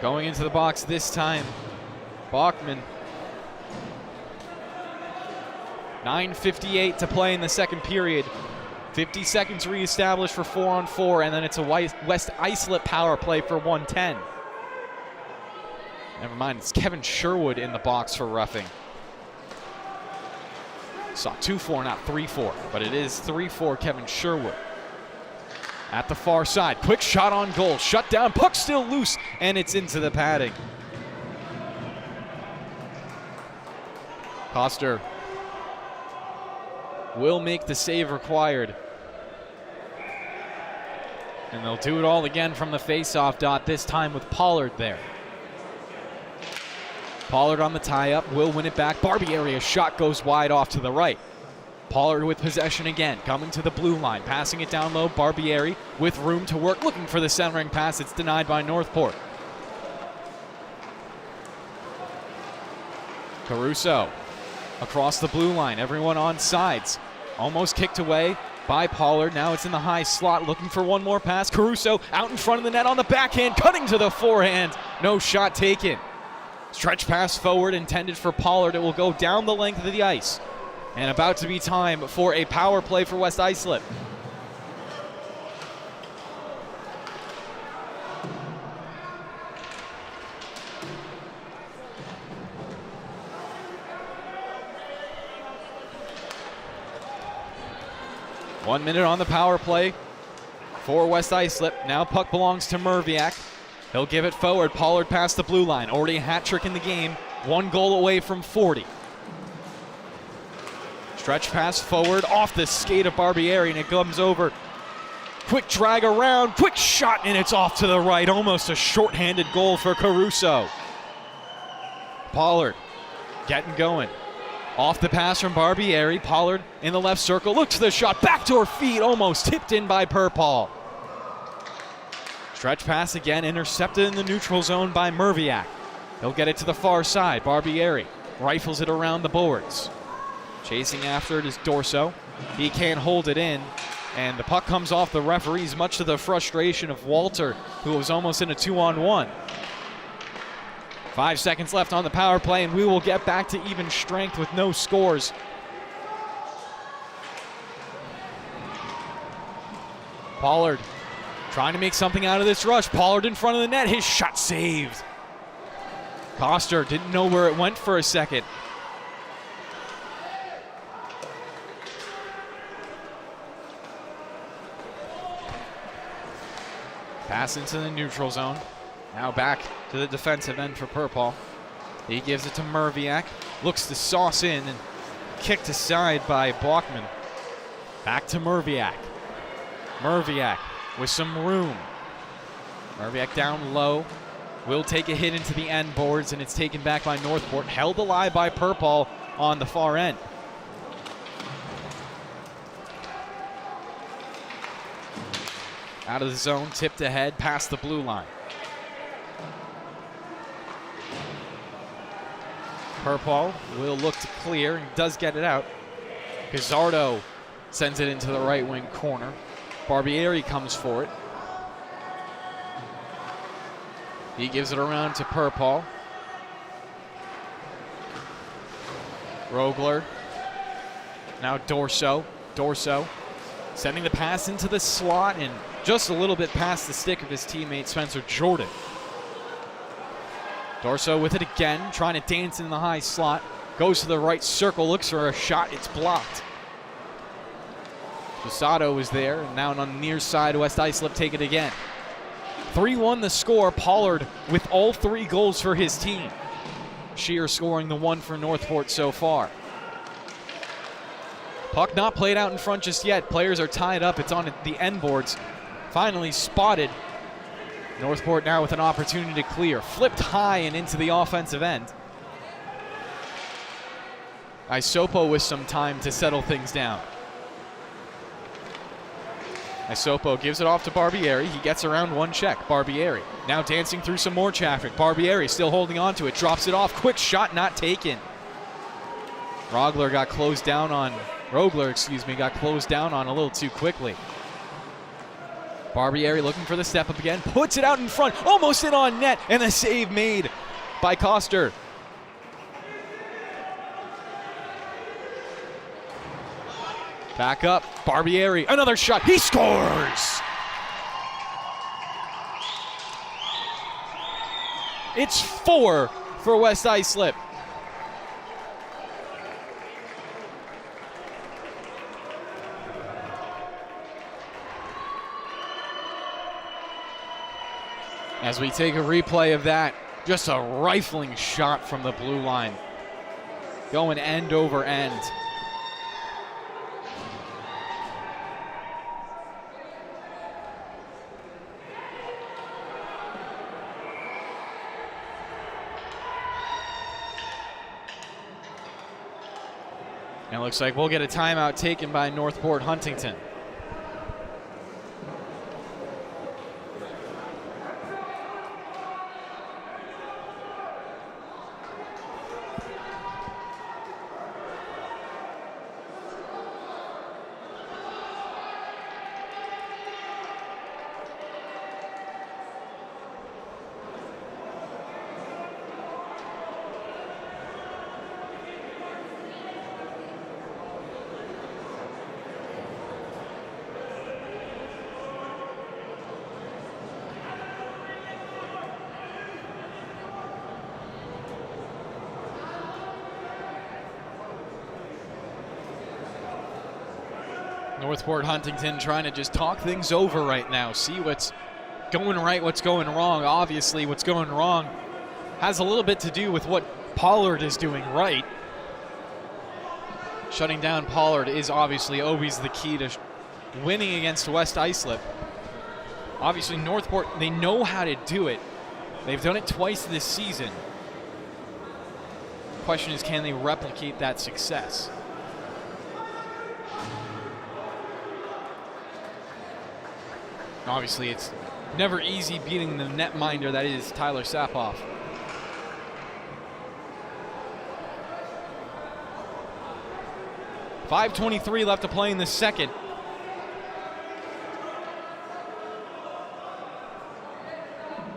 Going into the box this time, Bachman. 9:58 to play in the second period. 50 seconds reestablished for 4-on-4, and then it's a West Islip power play for 1:10. Never mind, it's Kevin Sherwood in the box for roughing. Saw 2-4, not 3-4, but it is 3-4 Kevin Sherwood. At the far side, quick shot on goal, shut down, puck still loose, and it's into the padding. Coster will make the save required. And they'll do it all again from the face-off dot, this time with Pollard there. Pollard on the tie-up, will win it back. Barbieri, a shot goes wide off to the right. Pollard with possession again, coming to the blue line, passing it down low. Barbieri with room to work, looking for the centering pass. It's denied by Northport. Caruso across the blue line, everyone on sides. Almost kicked away by Pollard. Now it's in the high slot, looking for one more pass. Caruso out in front of the net on the backhand, cutting to the forehand. No shot taken. Stretch pass forward intended for Pollard. It will go down the length of the ice. And about to be time for a power play for West Islip. One minute on the power play for West Islip. Now puck belongs to Merviak. He'll give it forward. Pollard past the blue line. Already a hat trick in the game. 1 goal away from 40. Stretch pass forward off the skate of Barbieri, and it comes over. Quick drag around, quick shot, and it's off to the right. Almost a shorthanded goal for Caruso. Pollard getting going. Off the pass from Barbieri. Pollard in the left circle, looks to the shot, backdoor feed, almost tipped in by Purpall. Stretch pass again, intercepted in the neutral zone by Merviak. He'll get it to the far side. Barbieri rifles it around the boards. Chasing after it is Dorso. He can't hold it in, and the puck comes off the referees, much to the frustration of Walter, who was almost in a 2-on-1. 5 seconds left on the power play, and we will get back to even strength with no scores. Pollard trying to make something out of this rush. Pollard in front of the net. His shot saved. Coster didn't know where it went for a second. Pass into the neutral zone. Now back to the defensive end for Purpall. He gives it to Merviak. Looks to sauce in and kicked aside by Blockman. Back to Merviak. Merviak with some room. Merviak down low. Will take a hit into the end boards, and it's taken back by Northport. Held alive by Purpall on the far end. Out of the zone, tipped ahead, past the blue line. Purpall will look to clear, and does get it out. Gazzardo sends it into the right wing corner. Barbieri comes for it. He gives it around to Purpall. Rogler. Now Dorso. Dorso sending the pass into the slot and just a little bit past the stick of his teammate Spencer Jordan. Dorso with it again, trying to dance in the high slot. Goes to the right circle, looks for a shot, it's blocked. Posado is there, and now on the near side, West Islip take it again. 3-1 the score. Pollard with all 3 goals for his team. Shear scoring the 1 for Northport so far. Puck not played out in front just yet. Players are tied up. It's on the end boards. Finally spotted. Northport now with an opportunity to clear. Flipped high and into the offensive end. Isopo with some time to settle things down. Isopo gives it off to Barbieri. He gets around one check. Barbieri now dancing through some more traffic. Barbieri still holding on to it. Drops it off. Quick shot not taken. Rogler got closed down on. Rogler, got closed down on a little too quickly. Barbieri looking for the step up again. Puts it out in front. Almost in on net. And the save made by Koster. Back up, Barbieri, another shot, he scores! It's 4 for West Islip. As we take a replay of that, just a rifling shot from the blue line. Going end over end. And it looks like we'll get a timeout taken by Northport Huntington. Northport Huntington trying to just talk things over right now. See what's going right, what's going wrong. Obviously, what's going wrong has a little bit to do with what Pollard is doing right. Shutting down Pollard is obviously always the key to winning against West Islip. Obviously, Northport, they know how to do it. They've done it twice this season. The question is, can they replicate that success? Obviously, it's never easy beating the netminder that is Tyler Sapoff. .5:23 left to play in the second.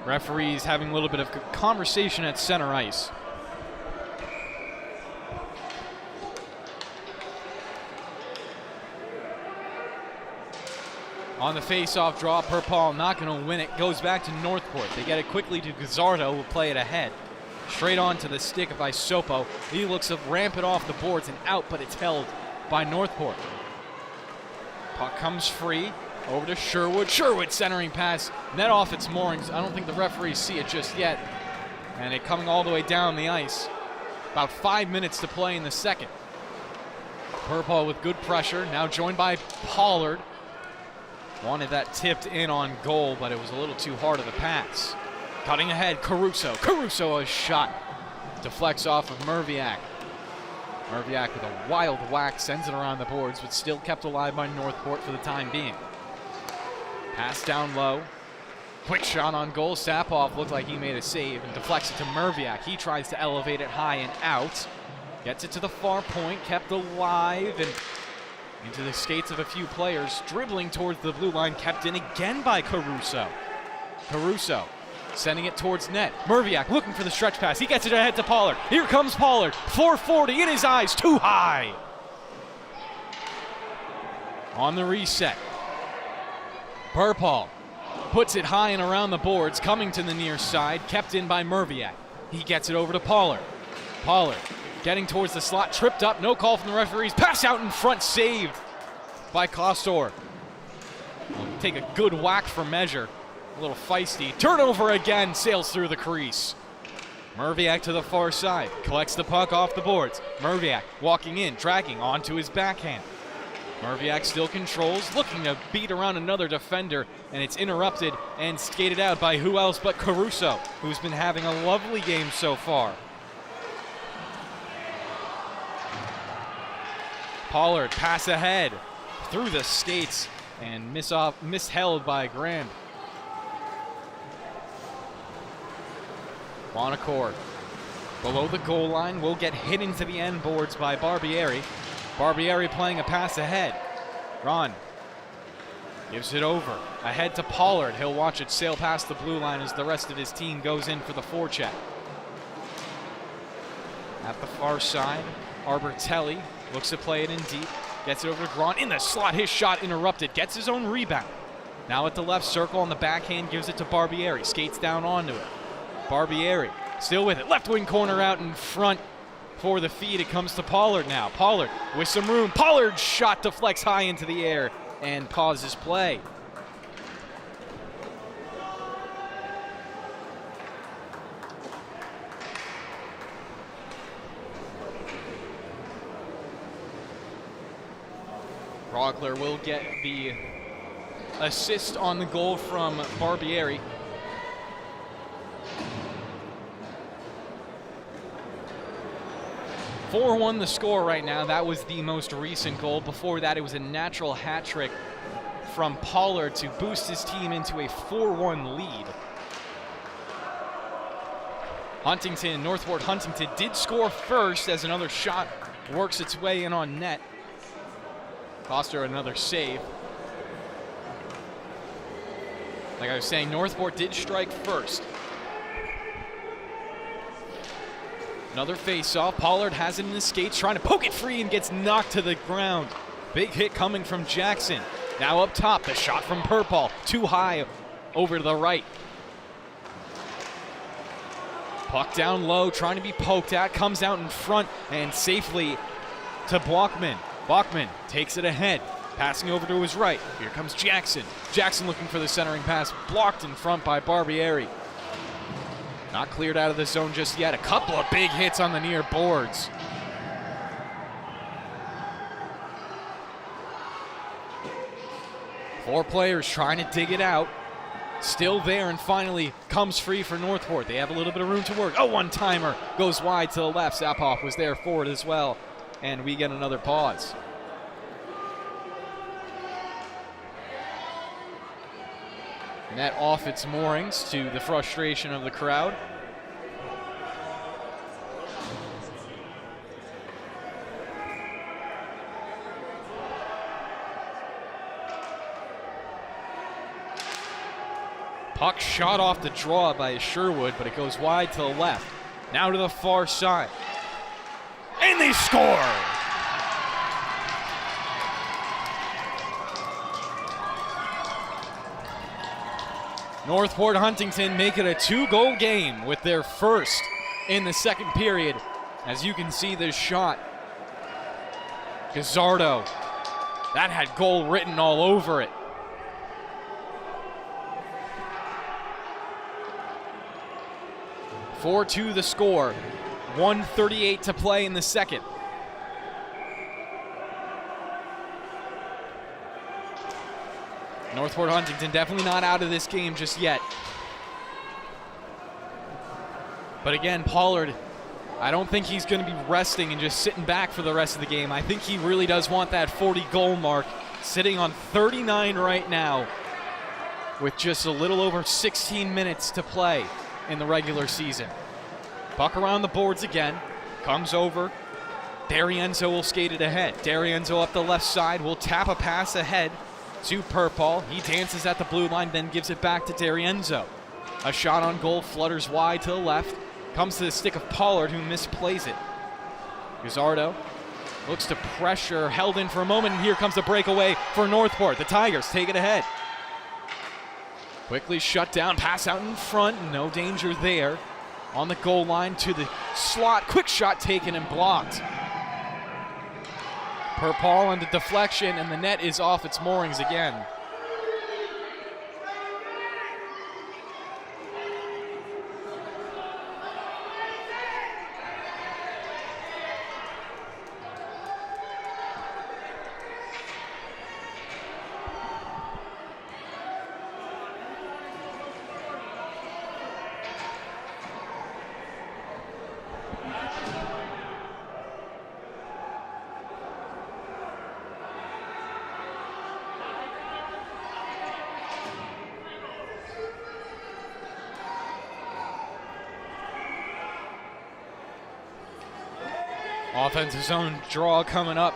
Referees having a little bit of conversation at center ice. On the face-off draw, Purpall not going to win it. Goes back to Northport. They get it quickly to Gazzardo, who will play it ahead. Straight on to the stick of Isopo. He looks to ramp it off the boards and out, but it's held by Northport. Puck comes free. Over to Sherwood. Sherwood centering pass. Net off its moorings. I don't think the referees see it just yet. And it coming all the way down the ice. About 5 minutes to play in the second. Purple with good pressure. Now joined by Pollard. Wanted that tipped in on goal, but it was a little too hard of a pass. Cutting ahead, Caruso. Caruso, a shot. Deflects off of Merviak. Merviak with a wild whack, sends it around the boards, but still kept alive by Northport for the time being. Pass down low. Quick shot on goal. Sapoff looked like he made a save and deflects it to Merviak. He tries to elevate it high and out. Gets it to the far point, kept alive and into the skates of a few players. Dribbling towards the blue line, kept in again by Caruso. Caruso sending it towards net. Merviak looking for the stretch pass. He gets it ahead to Pollard. Here comes Pollard. 440 in his eyes, too high. On the reset. Purple puts it high and around the boards, coming to the near side, kept in by Merviak. He gets it over to Pollard. Pollard getting towards the slot, tripped up, no call from the referees. Pass out in front, saved by Kostor. Will take a good whack for measure. A little feisty. Turnover again, sails through the crease. Merviak to the far side, collects the puck off the boards. Merviak walking in, dragging onto his backhand. Merviak still controls, looking to beat around another defender, and it's interrupted and skated out by who else but Caruso, who's been having a lovely game so far. Pollard, pass ahead, through the skates, and misheld by Graham. Bonacore, below the goal line, will get hit into the end boards by Barbieri. Barbieri playing a pass ahead. Ron gives it over. Ahead to Pollard. He'll watch it sail past the blue line as the rest of his team goes in for the forecheck. At the far side, Arbertelli looks to play it in deep. Gets it over to Grant in the slot. His shot interrupted. Gets his own rebound. Now at the left circle on the backhand, gives it to Barbieri. Skates down onto it. Barbieri still with it. Left wing corner out in front. For the feed, it comes to Pollard now. Pollard with some room. Pollard's shot deflects high into the air and pauses play. Rogler will get the assist on the goal from Barbieri. .4-1 the score right now. That was the most recent goal. Before that, it was a natural hat trick from Pollard to boost his team into a 4-1 lead. Huntington, Northport Huntington did score first as another shot works its way in on net. Foster another save. Like I was saying, Northport did strike first. Another face-off. Pollard has it in his skates, trying to poke it free and gets knocked to the ground. Big hit coming from Jackson. Now up top, the shot from Purple. Too high over to the right. Puck down low, trying to be poked at. Comes out in front and safely to Blockman. Blockman takes it ahead. Passing over to his right. Here comes Jackson. Jackson looking for the centering pass. Blocked in front by Barbieri. Not cleared out of the zone just yet. A couple of big hits on the near boards. Four players trying to dig it out. Still there and finally comes free for Northport. They have a little bit of room to work. A one-timer goes wide to the left. Sapoff was there for it as well. And we get another pause. Net off its moorings to the frustration of the crowd. Puck shot off the draw by Sherwood, but it goes wide to the left. Now to the far side. And they score! Northport Huntington make it a 2-goal game with their first in the second period. As you can see, this shot. Gazzardo. That had goal written all over it. 4-2 the score. 1:38 to play in the second. Northport Huntington definitely not out of this game just yet. But again, Pollard, I don't think he's going to be resting and just sitting back for the rest of the game. I think he really does want that 40-goal mark, sitting on 39 right now with just a little over 16 minutes to play in the regular season. Puck around the boards again, comes over. D'Arienzo will skate it ahead. D'Arienzo up the left side will tap a pass ahead to Purpall. He dances at the blue line, then gives it back to D'Arienzo. A shot on goal flutters wide to the left. Comes to the stick of Pollard, who misplays it. Guzzardo looks to pressure, held in for a moment, and here comes the breakaway for Northport. The Tigers take it ahead. Quickly shut down, pass out in front, no danger there. On the goal line to the slot, quick shot taken and blocked. Purpall on the deflection, and the net is off its moorings again. Offensive zone draw coming up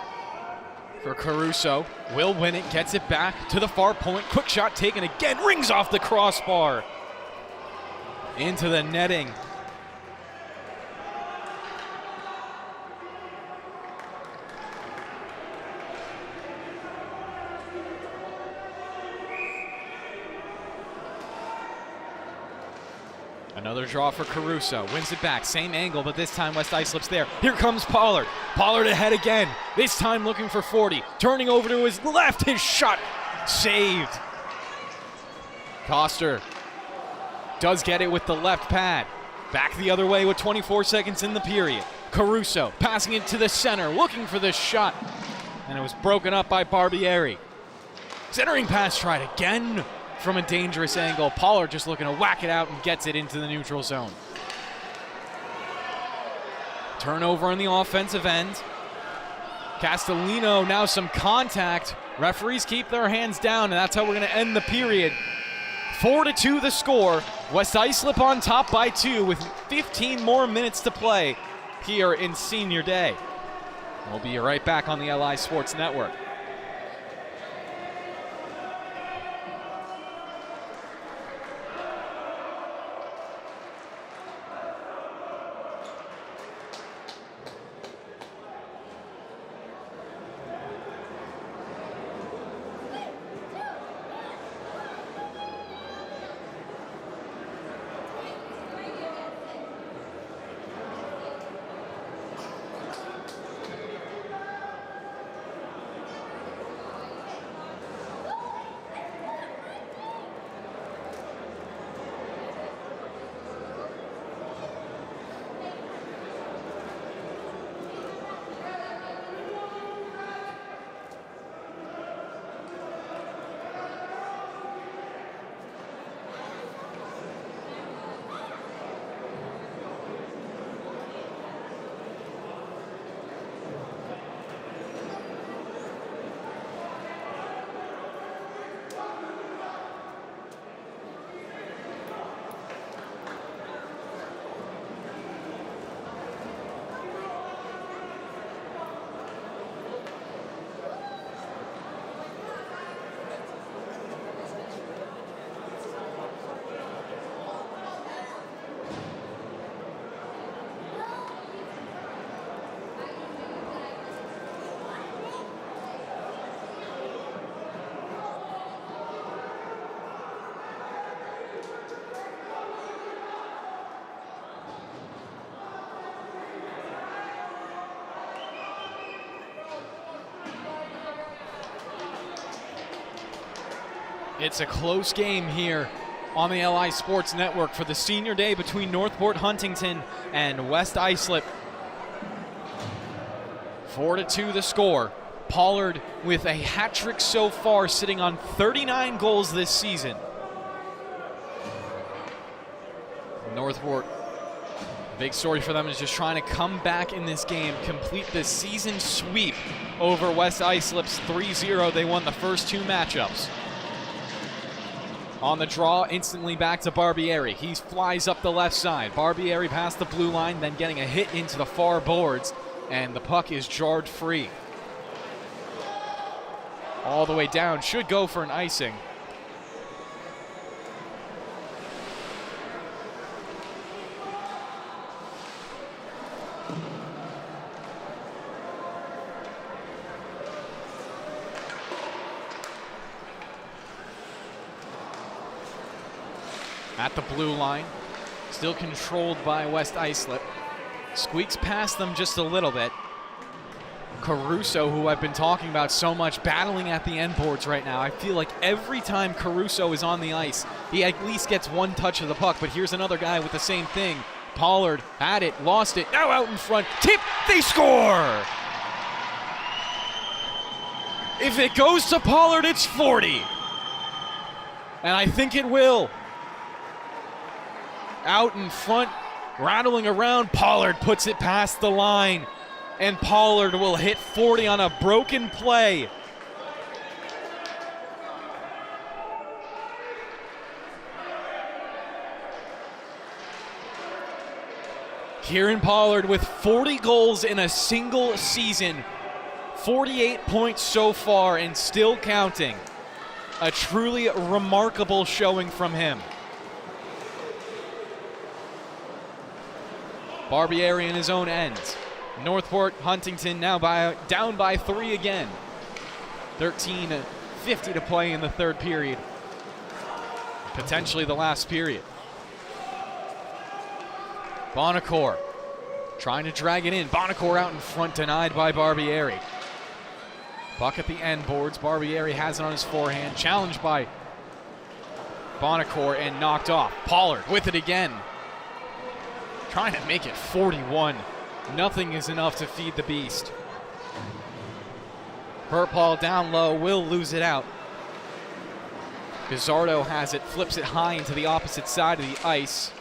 for Caruso. Will win it, gets it back to the far point. Quick shot taken again, rings off the crossbar. Into the netting. Another draw for Caruso, wins it back, same angle, but this time West Islip's there. Here comes Pollard. Pollard ahead again, this time looking for 40. Turning over to his left, his shot saved. Coster does get it with the left pad. Back the other way with 24 seconds in the period. Caruso passing it to the center, looking for this shot, and it was broken up by Barbieri. Centering pass tried again. From a dangerous angle, Pollard just looking to whack it out and gets it into the neutral zone. Turnover on the offensive end. Castellino, now some contact. Referees keep their hands down, and that's how we're going to end the period. 4-2 the score. West Islip on top by 2 with 15 more minutes to play here in Senior Day. We'll be right back on the LI Sports Network. It's a close game here on the LI Sports Network for the senior day between Northport Huntington and West Islip. 4-2 the score. Pollard with a hat trick so far, sitting on 39 goals this season. Northport, big story for them is just trying to come back in this game, complete the season sweep over West Islip's 3-0. They won the first two matchups. On the draw, instantly back to Barbieri. He flies up the left side. Barbieri past the blue line, then getting a hit into the far boards, and the puck is jarred free. All the way down, should go for an icing. At the blue line, still controlled by West Islip. Squeaks past them just a little bit. Caruso, who I've been talking about so much, battling at the end boards right now. I feel like every time Caruso is on the ice, he at least gets one touch of the puck, but here's another guy with the same thing. Pollard had it, lost it, now out in front, tip, they score! If it goes to Pollard, it's 40. And I think it will. Out in front, rattling around, Pollard puts it past the line. And Pollard will hit 40 on a broken play. Kieran Pollard with 40 goals in a single season. 48 points so far and still counting. A truly remarkable showing from him. Barbieri in his own end. Northport Huntington now down by 3 again. 13:50 to play in the third period. Potentially the last period. Bonacore trying to drag it in. Bonacore out in front, denied by Barbieri. Puck at the end boards. Barbieri has it on his forehand. Challenged by Bonacore and knocked off. Pollard with it again. Trying to make it 41. Nothing is enough to feed the beast. Purpall down low, will lose it out. Gazzardo has it, flips it high into the opposite side of the ice.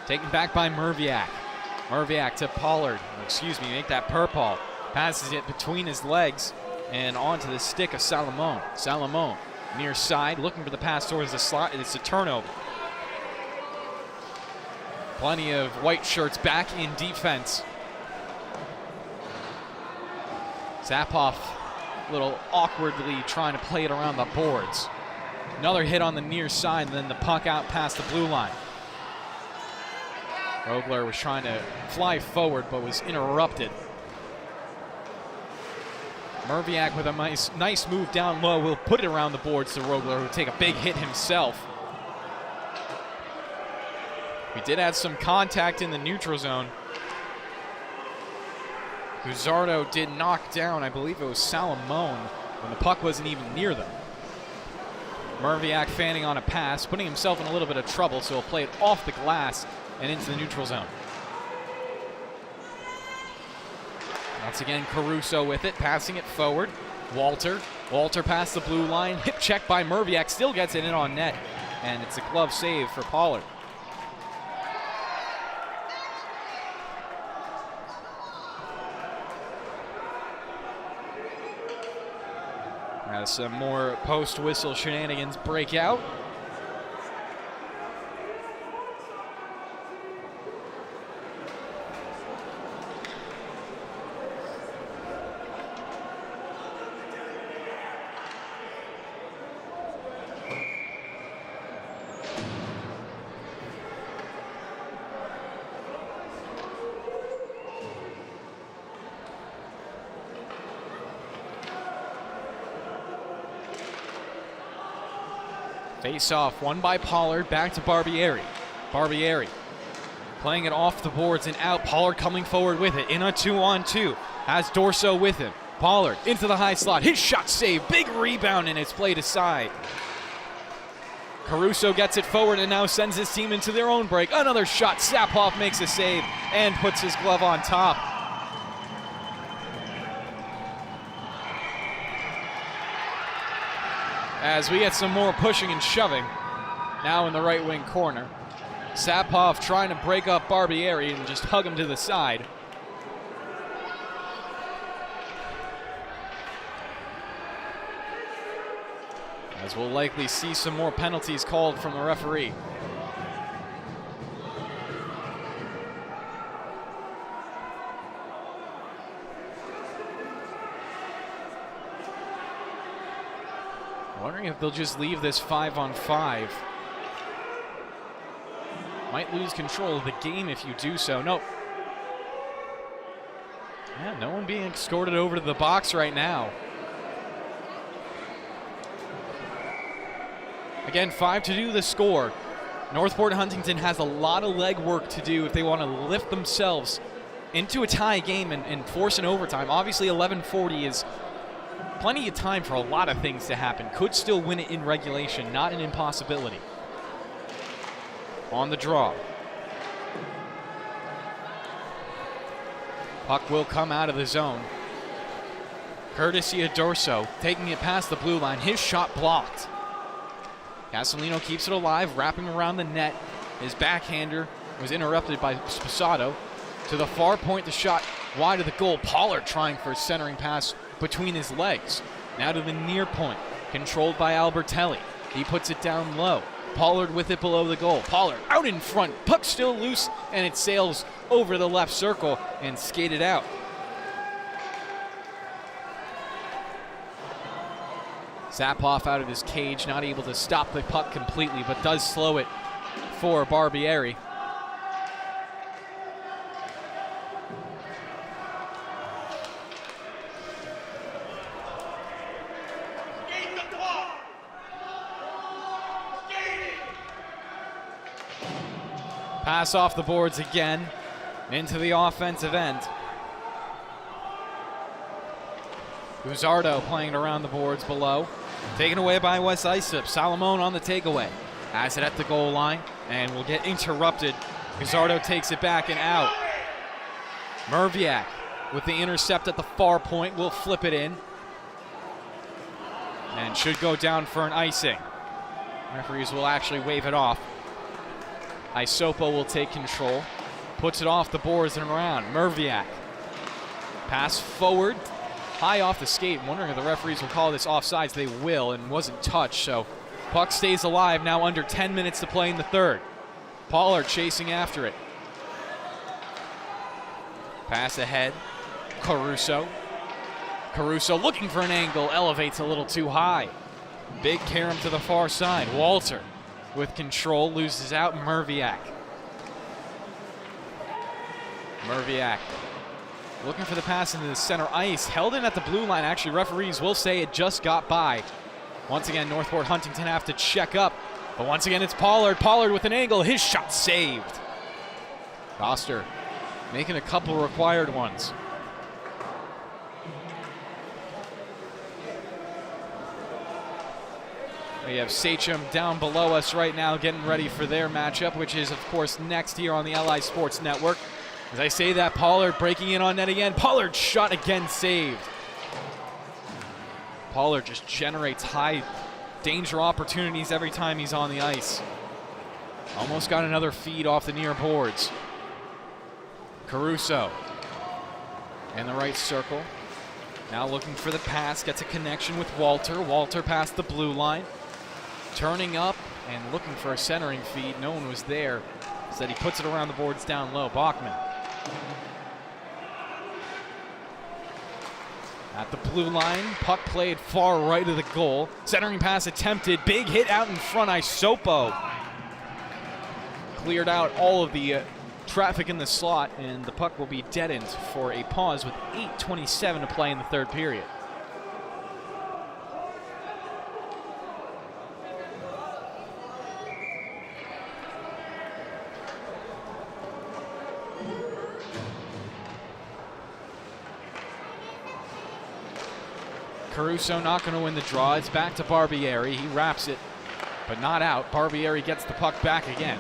Taken back by Merviak. Merviak to Pollard, make that Purpall. Passes it between his legs and onto the stick of Salomon. Salomon, near side, looking for the pass towards the slot, and it's a turnover. Plenty of white shirts back in defense. Zapoff a little awkwardly trying to play it around the boards. Another hit on the near side, and then the puck out past the blue line. Rogler was trying to fly forward, but was interrupted. Merviak with a nice move down low will put it around the boards to Rogler, who will take a big hit himself. We did have some contact in the neutral zone. Gazzardo did knock down, I believe it was Salomon, when the puck wasn't even near them. Merviak fanning on a pass, putting himself in a little bit of trouble, so he'll play it off the glass and into the neutral zone. Once again, Caruso with it, passing it forward. Walter past the blue line, hip check by Merviak, still gets it in on net, and it's a glove save for Pollard. As some more post-whistle shenanigans break out. Face-off, won by Pollard, back to Barbieri. Barbieri playing it off the boards and out. Pollard coming forward with it in a 2-on-2. Has Dorso with him. Pollard into the high slot. His shot saved. Big rebound, and it's played aside. Caruso gets it forward and now sends his team into their own break. Another shot. Saphoff makes a save and puts his glove on top. As we get some more pushing and shoving now in the right wing corner. Saphoff trying to break up Barbieri and just hug him to the side. As we'll likely see some more penalties called from the referee. Wondering if they'll just leave this 5-on-5. Might lose control of the game if you do so. Nope. Yeah, no one being escorted over to the box right now. Again, 5-2 the score. Northport Huntington has a lot of legwork to do if they want to lift themselves into a tie game and force an overtime. Obviously, 11:40 is plenty of time for a lot of things to happen. Could still win it in regulation, not an impossibility. On the draw. Puck will come out of the zone. Courtesy of Dorso, taking it past the blue line. His shot blocked. Castellino keeps it alive, wrapping around the net. His backhander was interrupted by Sposato. To the far point, the shot wide of the goal. Pollard trying for a centering pass between his legs. Now to the near point, controlled by Albertelli. He puts it down low. Pollard with it below the goal. Pollard out in front. Puck still loose, and it sails over the left circle and skated out. Saphoff out of his cage, not able to stop the puck completely, but does slow it for Barbieri. Pass off the boards again into the offensive end. Guzzardo playing it around the boards below. Taken away by West Islip. Salomon on the takeaway. Has it at the goal line and will get interrupted. Guzzardo takes it back and out. Merviak with the intercept at the far point will flip it in. And should go down for an icing. Referees will actually wave it off. Isopo will take control. Puts it off the boards and around. Merviak. Pass forward. High off the skate. I'm wondering if the referees will call this offsides. They will, and wasn't touched. So puck stays alive. Now under 10 minutes to play in the third. Pollard chasing after it. Pass ahead. Caruso. Caruso looking for an angle. Elevates a little too high. Big carom to the far side. Walter with control. Loses out. Merviak. Merviak looking for the pass into the center ice. Held in at the blue line. Actually, referees will say it just got by. Once again, Northport Huntington have to check up. But once again, it's Pollard. Pollard with an angle. His shot saved. Foster making a couple required ones. We have Sachem down below us right now getting ready for their matchup, which is, of course, next here on the LI Sports Network. As I say that, Pollard breaking in on net again. Pollard shot again saved. Pollard just generates high danger opportunities every time he's on the ice. Almost got another feed off the near boards. Caruso in the right circle. Now looking for the pass. Gets a connection with Walter. Walter past the blue line. Turning up and looking for a centering feed. No one was there. Instead, he puts it around the boards down low. Bachman. At the blue line, puck played far right of the goal. Centering pass attempted. Big hit out in front. Isopo cleared out all of the traffic in the slot, and the puck will be deadened for a pause with 8:27 to play in the third period. Caruso not going to win the draw. It's back to Barbieri. He wraps it but not out. Barbieri gets the puck back again.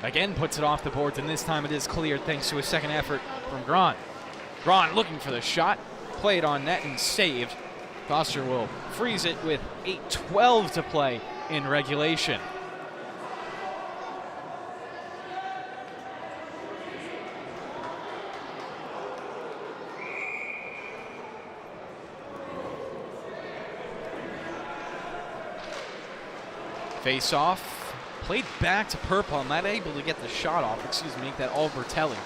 Again puts it off the boards, and this time it is cleared thanks to a second effort from Grant. Grant looking for the shot, played on net and saved. Foster will freeze it with 8:12 to play in regulation. Face off, played back to Purple, not able to get the shot off, make that Albertelli.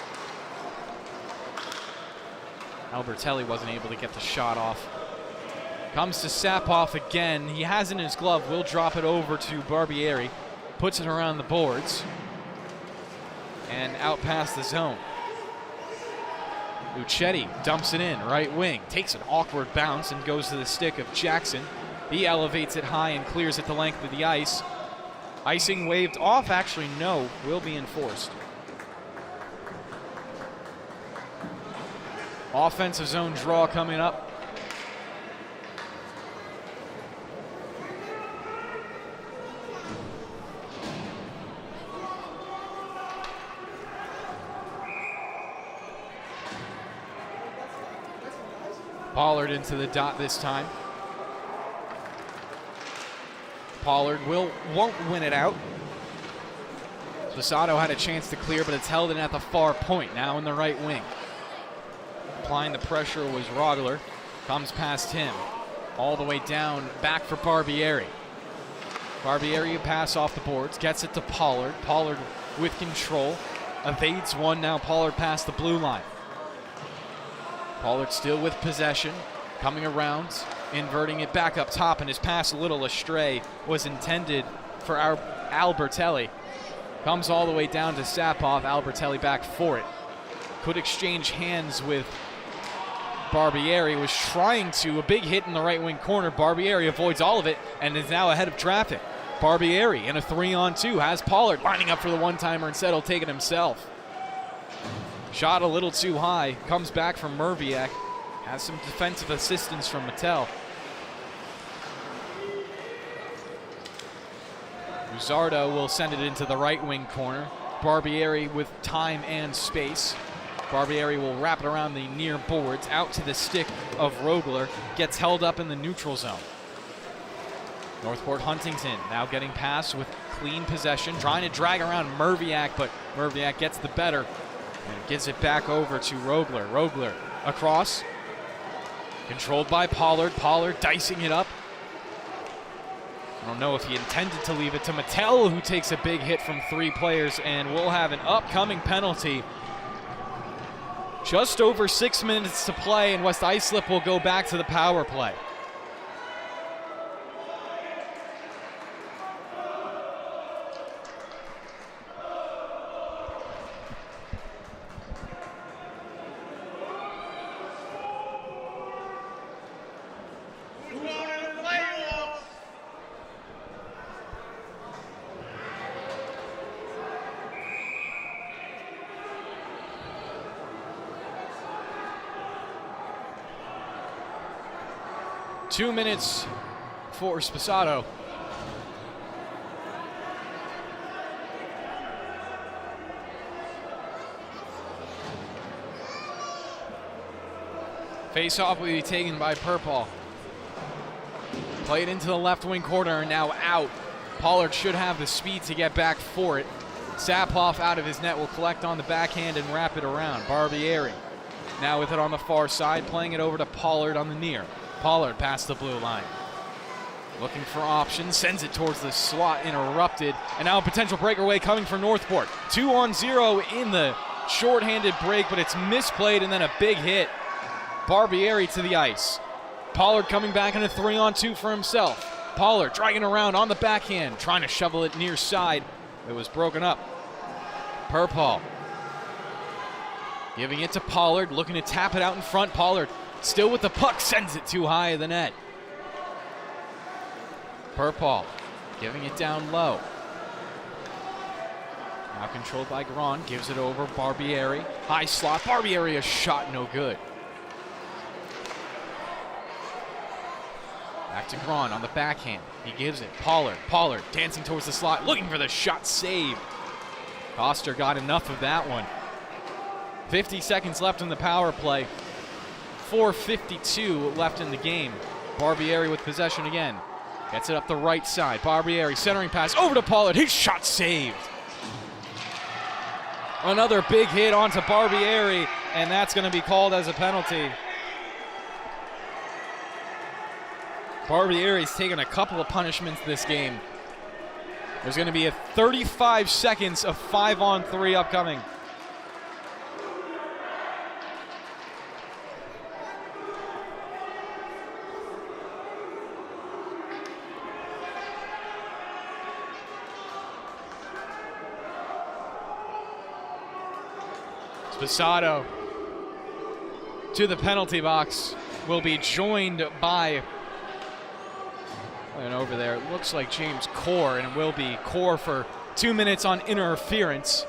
Albertelli wasn't able to get the shot off. Comes to Sapoff again, he has it in his glove, will drop it over to Barbieri, puts it around the boards, and out past the zone. Uchetti dumps it in, right wing, takes an awkward bounce and goes to the stick of Jackson. He elevates it high and clears it the length of the ice. Icing waved off, actually no, will be enforced. Offensive zone draw coming up. Pollard into the dot this time. Pollard won't win it out. Sposato had a chance to clear, but it's held in at the far point, now in the right wing. Applying the pressure was Rogler. Comes past him. All the way down, back for Barbieri. Barbieri, a pass off the boards, gets it to Pollard. Pollard with control. Evades one, now Pollard past the blue line. Pollard still with possession. Coming around, inverting it back up top, and his pass a little astray was intended for our Albertelli. Comes all the way down to Sapoff. Albertelli back for it. Could exchange hands with Barbieri. Was trying to. A big hit in the right wing corner. Barbieri avoids all of it and is now ahead of traffic. Barbieri in a 3-on-2 has Pollard lining up for the one-timer. Instead, he'll take it himself. Shot a little too high. Comes back from Merviak. Has some defensive assistance from Mattel. Ruzardo will send it into the right wing corner. Barbieri with time and space. Barbieri will wrap it around the near boards, out to the stick of Rogler. Gets held up in the neutral zone. Northport Huntington now getting past with clean possession. Trying to drag around Merviak, but Merviak gets the better and gives it back over to Rogler. Rogler across. Controlled by Pollard. Pollard dicing it up. I don't know if he intended to leave it to Mattel, who takes a big hit from 3 players, and will have an upcoming penalty. Just over 6 minutes to play, and West Islip will go back to the power play. Two minutes for Sposato. Face-off will be taken by Purple. Played into the left wing corner and now out. Pollard should have the speed to get back for it. Sapoff out of his net will collect on the backhand and wrap it around. Barbieri now with it on the far side, playing it over to Pollard on the near. Pollard past the blue line. Looking for options, sends it towards the slot, interrupted, and now a potential breakaway coming from Northport. 2-on-0 in the shorthanded break, but it's misplayed and then a big hit. Barbieri to the ice. Pollard coming back in a 3-on-2 for himself. Pollard dragging around on the backhand, trying to shovel it near side. It was broken up. Purple giving it to Pollard, looking to tap it out in front. Pollard still with the puck, sends it too high of the net. Purple giving it down low. Now controlled by Grant, gives it over Barbieri. High slot, Barbieri, a shot no good. Back to Braun on the backhand. He gives it. Pollard dancing towards the slot, looking for the shot save. Koster got enough of that one. 50 seconds left in the power play. 4:52 left in the game. Barbieri with possession again. Gets it up the right side. Barbieri centering pass over to Pollard. His shot saved. Another big hit onto Barbieri, and that's going to be called as a penalty. Barbieri's taken a couple of punishments this game. There's going to be a 35 seconds of 5-on-3 upcoming. Sposato to the penalty box, will be joined by, and over there, it looks like James Core, and it will be Core for 2 minutes on interference.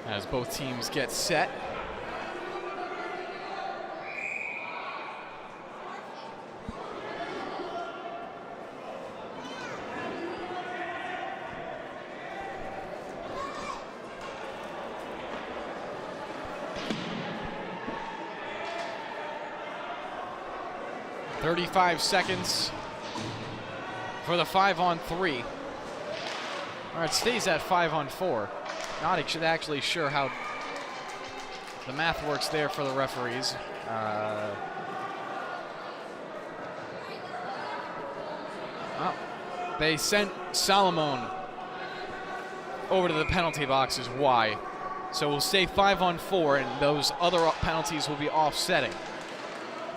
As both teams get set. "35 seconds for the 5-on-3. All right, it stays at 5-on-4. Not actually sure how the math works there for the referees. They sent Salomon over to the penalty box is why. So we'll stay 5-on-4, and those other penalties will be offsetting.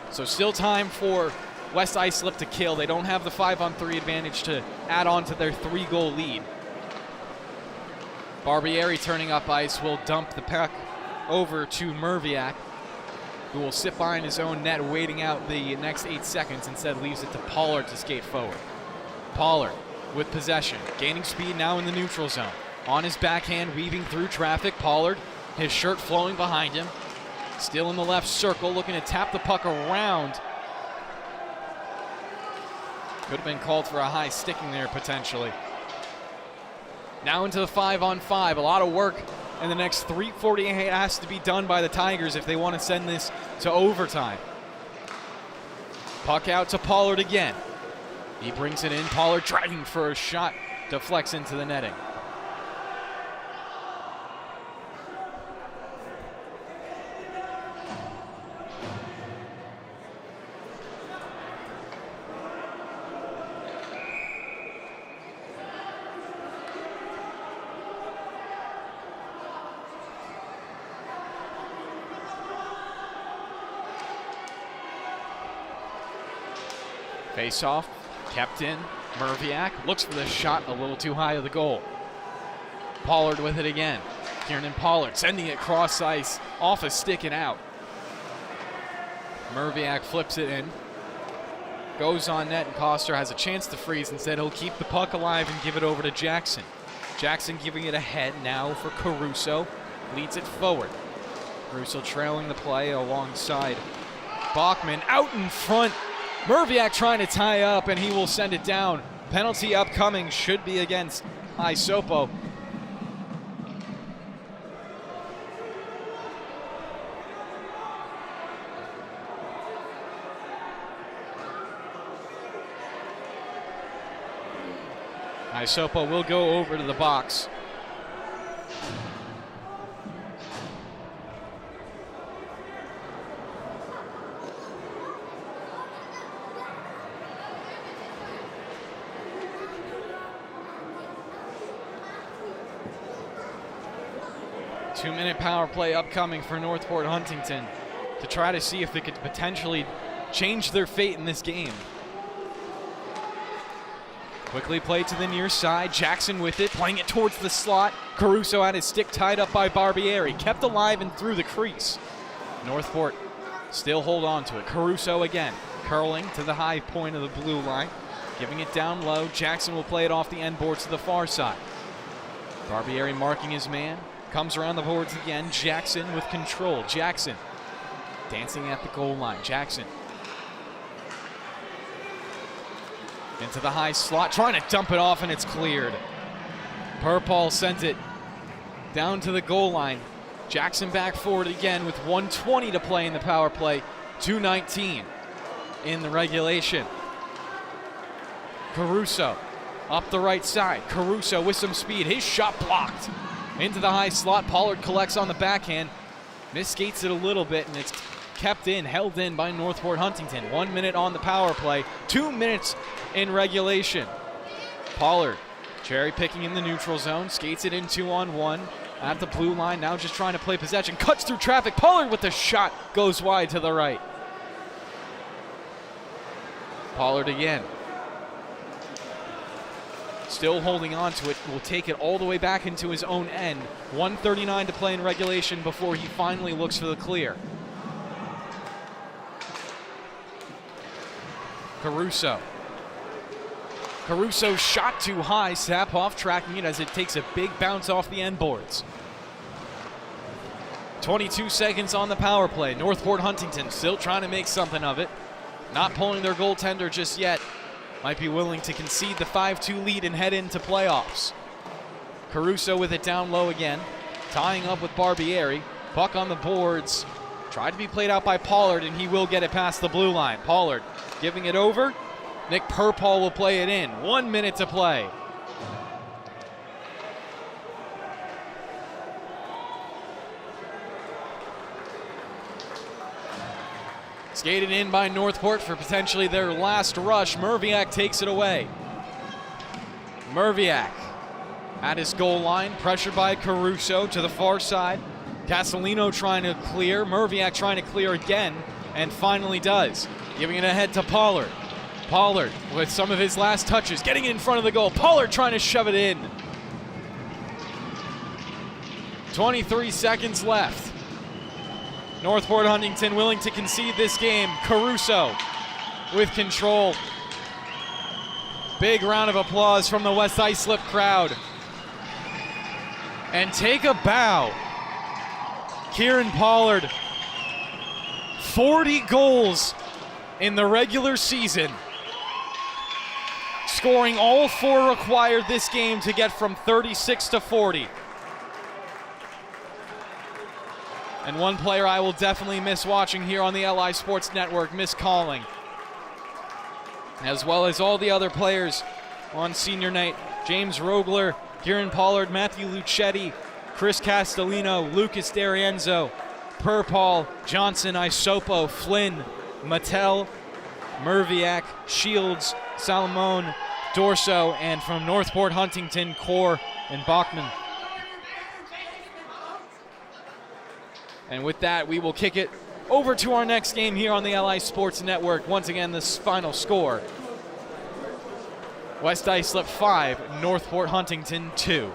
So still time for West Islip to kill. They don't have the 5-on-3 advantage to add on to their 3-goal lead. Barbieri turning up ice will dump the puck over to Merviak, who will sit behind his own net waiting out the next 8 seconds. Instead leaves it to Pollard to skate forward. Pollard with possession, gaining speed now in the neutral zone. On his backhand, weaving through traffic. Pollard, his shirt flowing behind him. Still in the left circle, looking to tap the puck around. Could have been called for a high sticking there potentially. Now into the 5-on-5. A lot of work in the next 3:48 has to be done by the Tigers if they want to send this to overtime. Puck out to Pollard again. He brings it in. Pollard dragging for a shot. Deflects into the netting. Face-off, kept in. Merviak looks for the shot a little too high of the goal. Pollard with it again. Kieran Pollard sending it cross ice, off a stick and out. Merviak flips it in. Goes on net, and Koster has a chance to freeze. Instead, he'll keep the puck alive and give it over to Jackson. Jackson giving it ahead now for Caruso. Leads it forward. Caruso trailing the play alongside Bachman. Out in front. Merviak trying to tie up, and he will send it down. Penalty upcoming, should be against Isopo. Isopo will go over to the box. Two-minute power play upcoming for Northport Huntington to try to see if they could potentially change their fate in this game. Quickly played to the near side. Jackson with it, playing it towards the slot. Caruso had his stick tied up by Barbieri. Kept alive and through the crease. Northport still hold on to it. Caruso again, curling to the high point of the blue line. Giving it down low. Jackson will play it off the end boards to the far side. Barbieri marking his man. Comes around the boards again. Jackson with control. Jackson dancing at the goal line. Jackson into the high slot, trying to dump it off, and it's cleared. Purpall sent it down to the goal line. Jackson back forward again with 1:20 to play in the power play. 2:19 in the regulation. Caruso up the right side. Caruso with some speed. His shot blocked into the high slot. Pollard collects on the backhand. Misskates it a little bit, and it's kept in, held in by Northport Huntington. 1 minute on the power play, 2 minutes in regulation. Pollard cherry picking in the neutral zone, skates it in 2-on-1 at the blue line, now just trying to play possession, cuts through traffic. Pollard with the shot, goes wide to the right. Pollard again. Still holding on to it, will take it all the way back into his own end. 1:39 to play in regulation before he finally looks for the clear. Caruso. Caruso shot too high. Sapoff tracking it as it takes a big bounce off the end boards. 22 seconds on the power play. Northport Huntington still trying to make something of it. Not pulling their goaltender just yet. Might be willing to concede the 5-2 lead and head into playoffs. Caruso with it down low again. Tying up with Barbieri. Puck on the boards. Tried to be played out by Pollard, and he will get it past the blue line. Pollard giving it over. Nick Purpall will play it in. 1 minute to play. Skated in by Northport for potentially their last rush. Merviak takes it away. Merviak at his goal line, pressured by Caruso to the far side. Castellino trying to clear. Merviak trying to clear again, and finally does. Giving it ahead to Pollard. Pollard with some of his last touches, getting in front of the goal. Pollard trying to shove it in. 23 seconds left. Northport Huntington willing to concede this game. Caruso with control. Big round of applause from the West Islip crowd. And take a bow. Kieran Pollard, 40 goals in the regular season, scoring all 4 required this game to get from 36 to 40. And one player I will definitely miss watching here on the LI Sports Network, miss calling, as well as all the other players on senior night. James Rogler, Kieran Pollard, Matthew Lucetti, Chris Castellino, Lucas D'Arienzo, Purpall, Johnson, Isopo, Flynn, Mattel, Merviak, Shields, Salomon, Dorso, and from Northport Huntington, Core and Bachman. And with that, we will kick it over to our next game here on the LI Sports Network. Once again, this final score: West Islip 5, Northport Huntington 2.